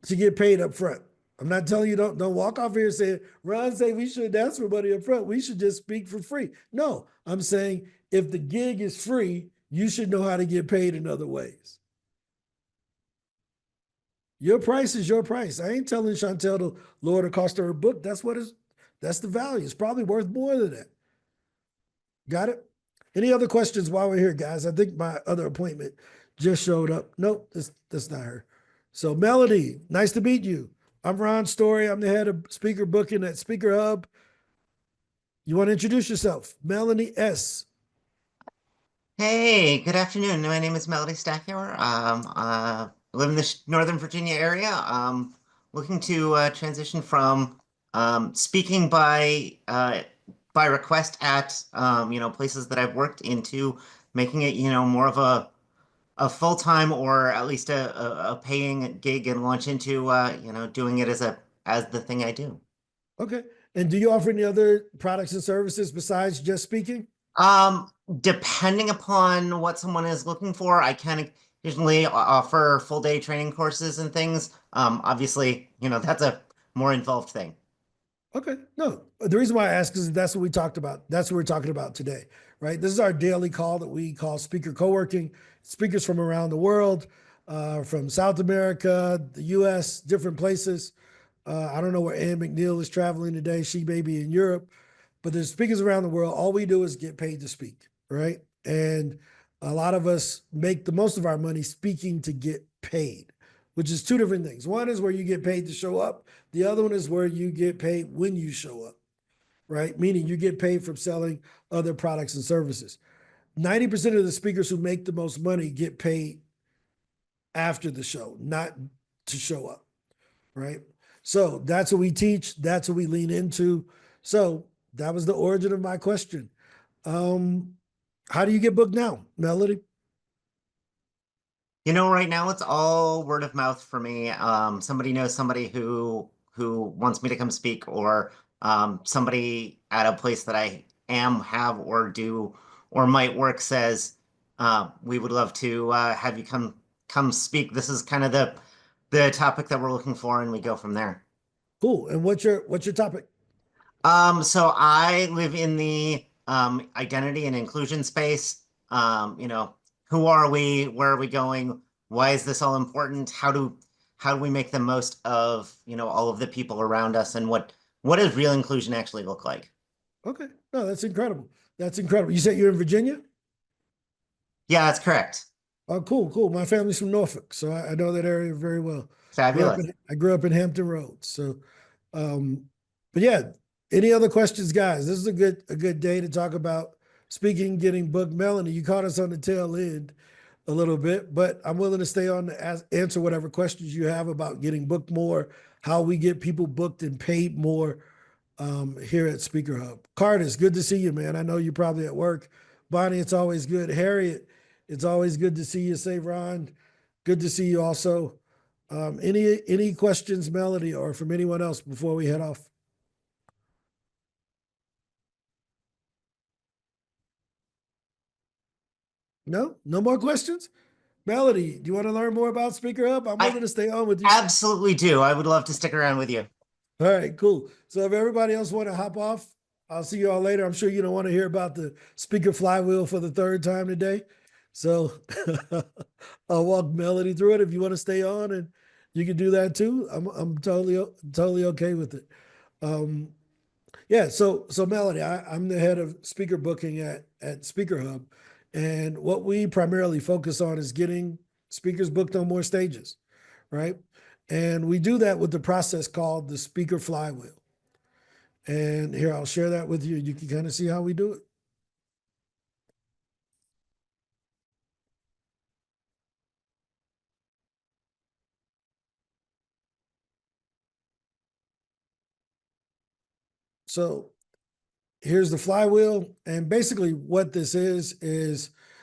to get paid up front. I'm not telling you don't walk off here saying, Ron say we shouldn't ask for money up front. We should just speak for free. No, I'm saying if the gig is free, you should know how to get paid in other ways. Your price is your price. I ain't telling Chantel to lower the cost of her book. That's the value. It's probably worth more than that. Got it? Any other questions while we're here, guys? I think my other appointment just showed up. Nope, that's not her. So Melody, nice to meet you. I'm Ron Story. I'm the head of speaker booking at SpeakerHub. You want to introduce yourself? Melanie S. Hey, good afternoon. My name is Melody Stackhauer. I live in the Northern Virginia area. Looking to transition from speaking by request at places that I've worked into making it more of a full-time or at least a paying gig and launch into doing it as the thing I do. Okay. And do you offer any other products and services besides just speaking? Depending upon what someone is looking for, I can occasionally offer full day training courses and things. Obviously, that's a more involved thing. Okay. No, the reason why I ask is that's what we talked about. That's what we're talking about today, right? This is our daily call that we call Speaker Co-working. Speakers from around the world, from South America, the US, different places. I don't know where Ann McNeil is traveling today. She may be in Europe, but there's speakers around the world. All we do is get paid to speak, right? And a lot of us make the most of our money speaking to get paid, which is two different things. One is where you get paid to show up. The other one is where you get paid when you show up, right? Meaning you get paid from selling other products and services. 90% of the speakers who make the most money get paid after the show, not to show up, right? So that's what we teach. That's what we lean into. So that was the origin of my question. How do you get booked now, Melody? You know, right now it's all word of mouth for me. Somebody knows somebody who wants me to come speak, or somebody at a place that I am, have, or do, or might work says, we would love to have you come speak. This is kind of the topic that we're looking for, and we go from there. Cool. And what's your topic? So I live in the identity and inclusion space. You know, who are we? Where are we going? Why is this all important? How do we make the most of, you know, all of the people around us, and what does real inclusion actually look like? Okay. No, that's incredible. That's incredible. You said you're in Virginia? Yeah, that's correct. Oh, cool, cool. My family's from Norfolk, so I know that area very well. Fabulous. I grew up in Hampton Roads. So, but yeah, any other questions, guys? This is a good day to talk about speaking, getting booked. Melanie, you caught us on the tail end a little bit, but I'm willing to stay on to answer whatever questions you have about getting booked more, how we get people booked and paid more here at SpeakerHub. Curtis, good to see you, man. I know you're probably at work. Bonnie, it's always good. Harriet, it's always good to see you. Ron, good to see you also. Any questions, Melody, or from anyone else before we head off? No more questions? Melody, do you want to learn more about SpeakerHub? I'm willing to stay on with you. Absolutely do. I would love to stick around with you. All right, cool. So if everybody else want to hop off, I'll see you all later. I'm sure you don't want to hear about the Speaker Flywheel for the third time today. So I'll walk Melody through it. If you want to stay on, and you can do that too. I'm totally okay with it. Yeah, so Melody, I'm the head of speaker booking at SpeakerHub, and what we primarily focus on is getting speakers booked on more stages, right? And we do that with the process called the Speaker Flywheel. And here, I'll share that with you. You can kind of see how we do it. So here's the flywheel. And basically what this is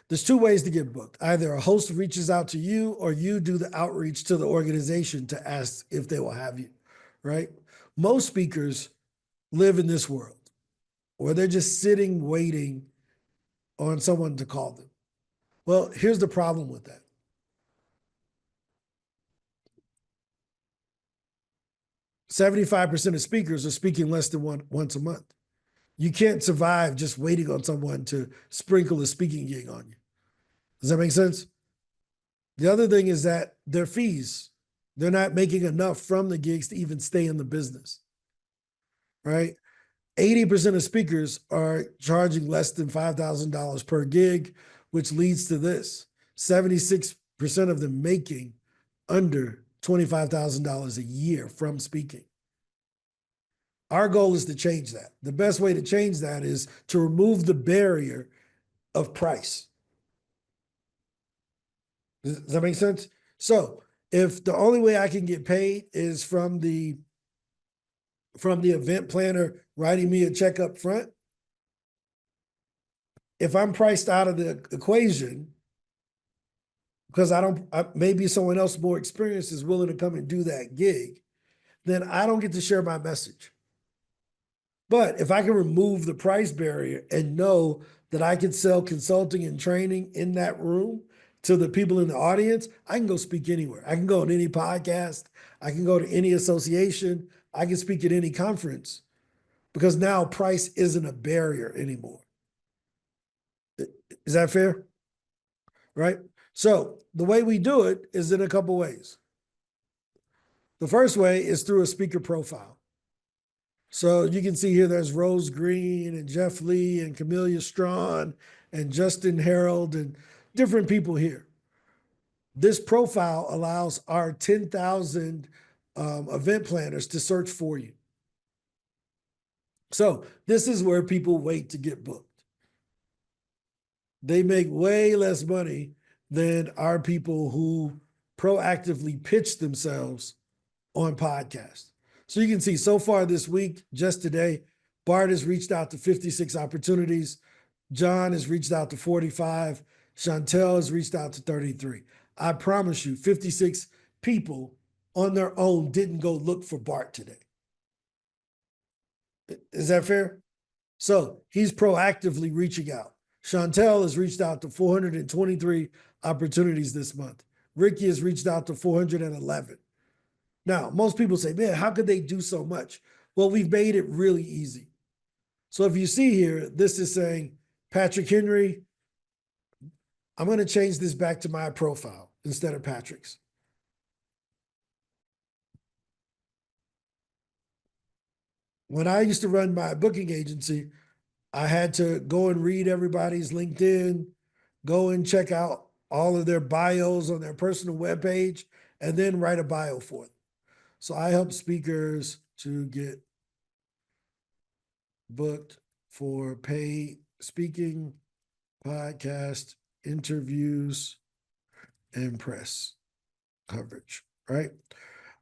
there's two ways to get booked. Either a host reaches out to you, or you do the outreach to the organization to ask if they will have you, right? Most speakers live in this world where they're just sitting waiting on someone to call them. Well, here's the problem with that. 75% of speakers are speaking less than once a month. You can't survive just waiting on someone to sprinkle a speaking gig on you. Does that make sense? The other thing is that their fees, they're not making enough from the gigs to even stay in the business, right? 80% of speakers are charging less than $5,000 per gig, which leads to this: 76% of them making under $25,000 a year from speaking. Our goal is to change that. The best way to change that is to remove the barrier of price. Does that make sense? So if the only way I can get paid is from the event planner writing me a check up front, if I'm priced out of the equation because maybe someone else more experienced is willing to come and do that gig, then I don't get to share my message. But if I can remove the price barrier and know that I can sell consulting and training in that room to the people in the audience, I can go speak anywhere. I can go on any podcast. I can go to any association. I can speak at any conference, because now price isn't a barrier anymore. Is that fair? Right? So the way we do it is in a couple ways. The first way is through a speaker profile. So you can see here there's Rose Green and Jeff Lee and Camelia Strawn and Justin Harold and different people here. This profile allows our 10,000 event planners to search for you. So this is where people wait to get booked. They make way less money than our people who proactively pitch themselves on podcasts. So you can see so far this week, just today, Bart has reached out to 56 opportunities. John has reached out to 45. Chantel has reached out to 33. I promise you, 56 people on their own didn't go look for Bart today. Is that fair? So he's proactively reaching out. Chantel has reached out to 423 opportunities this month. Ricky has reached out to 411. Now, most people say, man, how could they do so much? Well, we've made it really easy. So if you see here, this is saying, Patrick Henry, I'm going to change this back to my profile instead of Patrick's. When I used to run my booking agency, I had to go and read everybody's LinkedIn, go and check out all of their bios on their personal webpage, and then write a bio for them. So I help speakers to get booked for paid speaking, podcast, interviews, and press coverage, right?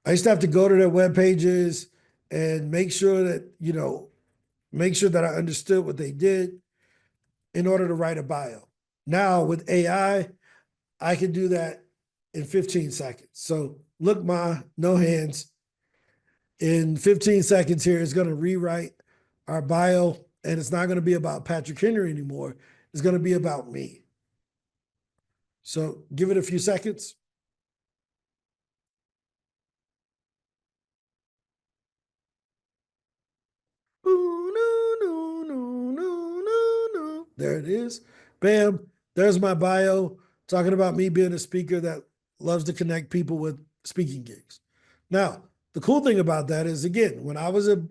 I used to have to go to their web pages and make sure that, make sure that I understood what they did in order to write a bio. Now with AI, I can do that in 15 seconds. So look, no hands. In 15 seconds here, it's going to rewrite our bio, and it's not going to be about Patrick Henry anymore. It's going to be about me. So give it a few seconds. There it is. Bam. There's my bio talking about me being a speaker that loves to connect people with speaking gigs. Now, the cool thing about that is, again, when I was a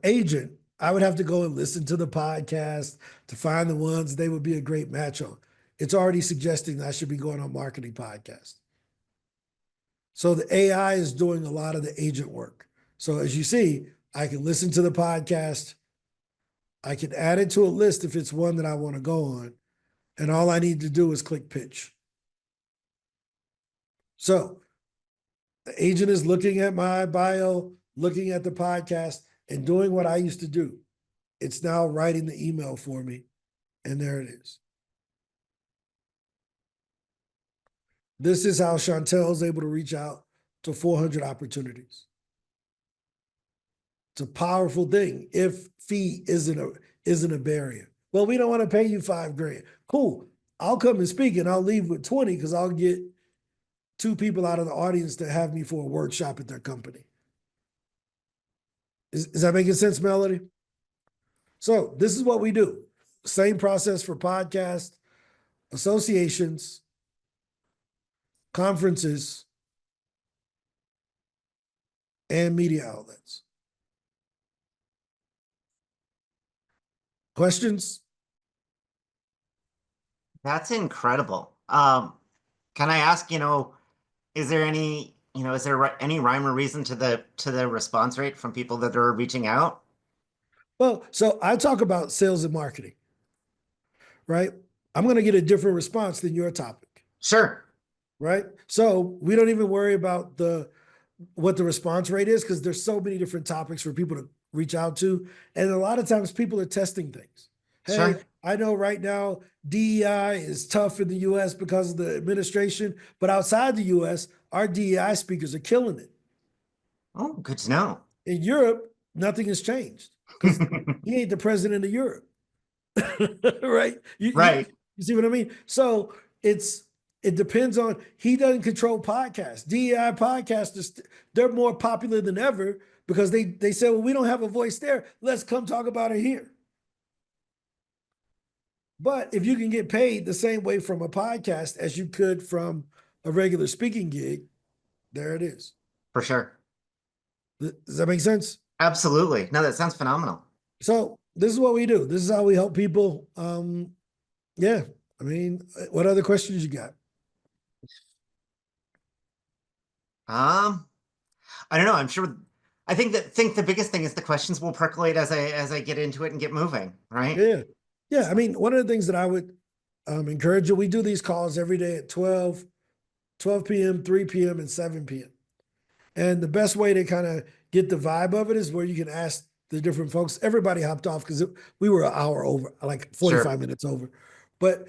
agent, I would have to go and listen to the podcast to find the ones they would be a great match on. It's already suggesting that I should be going on marketing podcasts. So the AI is doing a lot of the agent work. So as you see, I can listen to the podcast. I can add it to a list if it's one that I want to go on. And all I need to do is click pitch. So the agent is looking at my bio, looking at the podcast, and doing what I used to do. It's now writing the email for me. And there it is. This is how Chantel is able to reach out to 400 opportunities. It's a powerful thing if fee isn't a barrier. Well, we don't want to pay you $5,000. Cool. I'll come and speak and I'll leave with 20 because I'll get 2 people out of the audience to have me for a workshop at their company. Is that making sense, Melody? So this is what we do. Same process for podcasts, associations, conferences, and media outlets. Questions? That's incredible. Can I ask, is there any rhyme or reason to the response rate from people that are reaching out? Well, so I talk about sales and marketing, right? I'm going to get a different response than your topic. Sure. Right? So we don't even worry about what the response rate is because there's so many different topics for people to reach out to. And a lot of times people are testing things. Hey, Sure. I know right now DEI is tough in the US because of the administration, but outside the US, our DEI speakers are killing it. Oh, good to know. In Europe, nothing has changed because he ain't the president of Europe. Right? Right. You see what I mean? So it depends on, he doesn't control podcasts. DEI podcasters, they're more popular than ever because they say, well, we don't have a voice there. Let's come talk about it here. But if you can get paid the same way from a podcast as you could from a regular speaking gig, there it is. For sure. Does that make sense? Absolutely. No, that sounds phenomenal. So this is what we do. This is how we help people. Yeah. I mean, what other questions you got? I don't know. I'm sure. I think the biggest thing is the questions will percolate as I get into it and get moving. Right. Yeah. Yeah. I mean, one of the things that I would encourage you, we do these calls every day at 12 p.m., 3 p.m., and 7 p.m. And the best way to kind of get the vibe of it is where you can ask the different folks. Everybody hopped off because we were an hour over, like 45 minutes over. But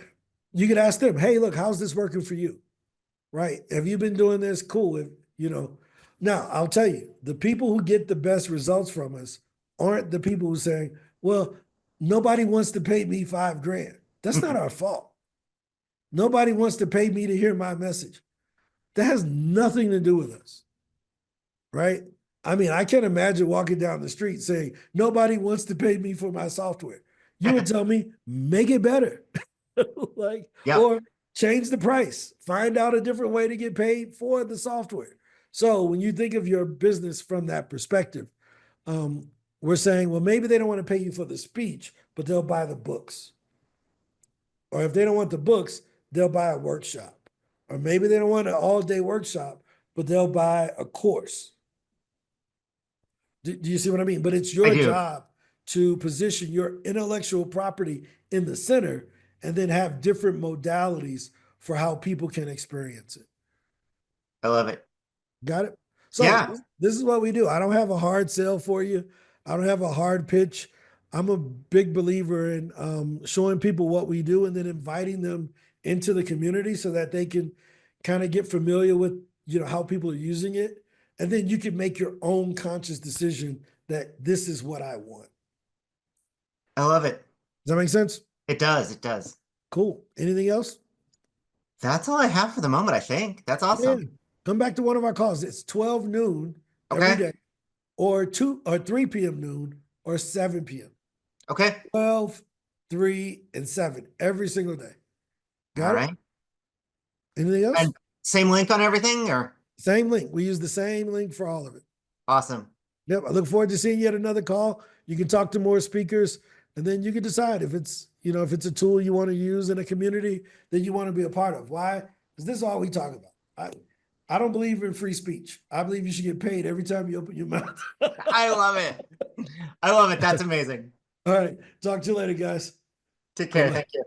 you could ask them, hey, look, how's this working for you? Right? Have you been doing this? Cool. If, you know, now I'll tell you, the people who get the best results from us aren't the people who saying, well, nobody wants to pay me $5,000. That's not our fault. Nobody wants to pay me to hear my message. That has nothing to do with us. Right? I mean, I can't imagine walking down the street saying, nobody wants to pay me for my software. You would tell me, make it better. Like, or change the price, find out a different way to get paid for the software. So when you think of your business from that perspective, we're saying, well, maybe they don't want to pay you for the speech, but they'll buy the books. Or if they don't want the books, they'll buy a workshop. Or maybe they don't want an all-day workshop, but they'll buy a course. Do you see what I mean? But it's your job to position your intellectual property in the center and then have different modalities for how people can experience it. I love it. Got it? So this is what we do. I don't have a hard sell for you. I don't have a hard pitch. I'm a big believer in showing people what we do and then inviting them into the community so that they can kind of get familiar with, you know, how people are using it. And then you can make your own conscious decision that this is what I want. I love it. Does that make sense? It does. It does. Cool. Anything else? That's all I have for the moment, I think. That's awesome. Yeah. Come back to one of our calls. It's 12 noon every day, or 2 or 3 p.m. noon, or 7 p.m. Okay. 12, 3, and 7 every single day. Got it? Anything else? And same link on everything, or? Same link. We use the same link for all of it. Awesome. Yep. I look forward to seeing you at another call. You can talk to more speakers, and then you can decide if it's, you know, if it's a tool you want to use in a community that you want to be a part of. Why? Because this is all we talk about. I don't believe in free speech. I believe you should get paid every time you open your mouth. I love it. I love it. That's amazing. All right. Talk to you later, guys. Take care. Bye-bye. Thank you.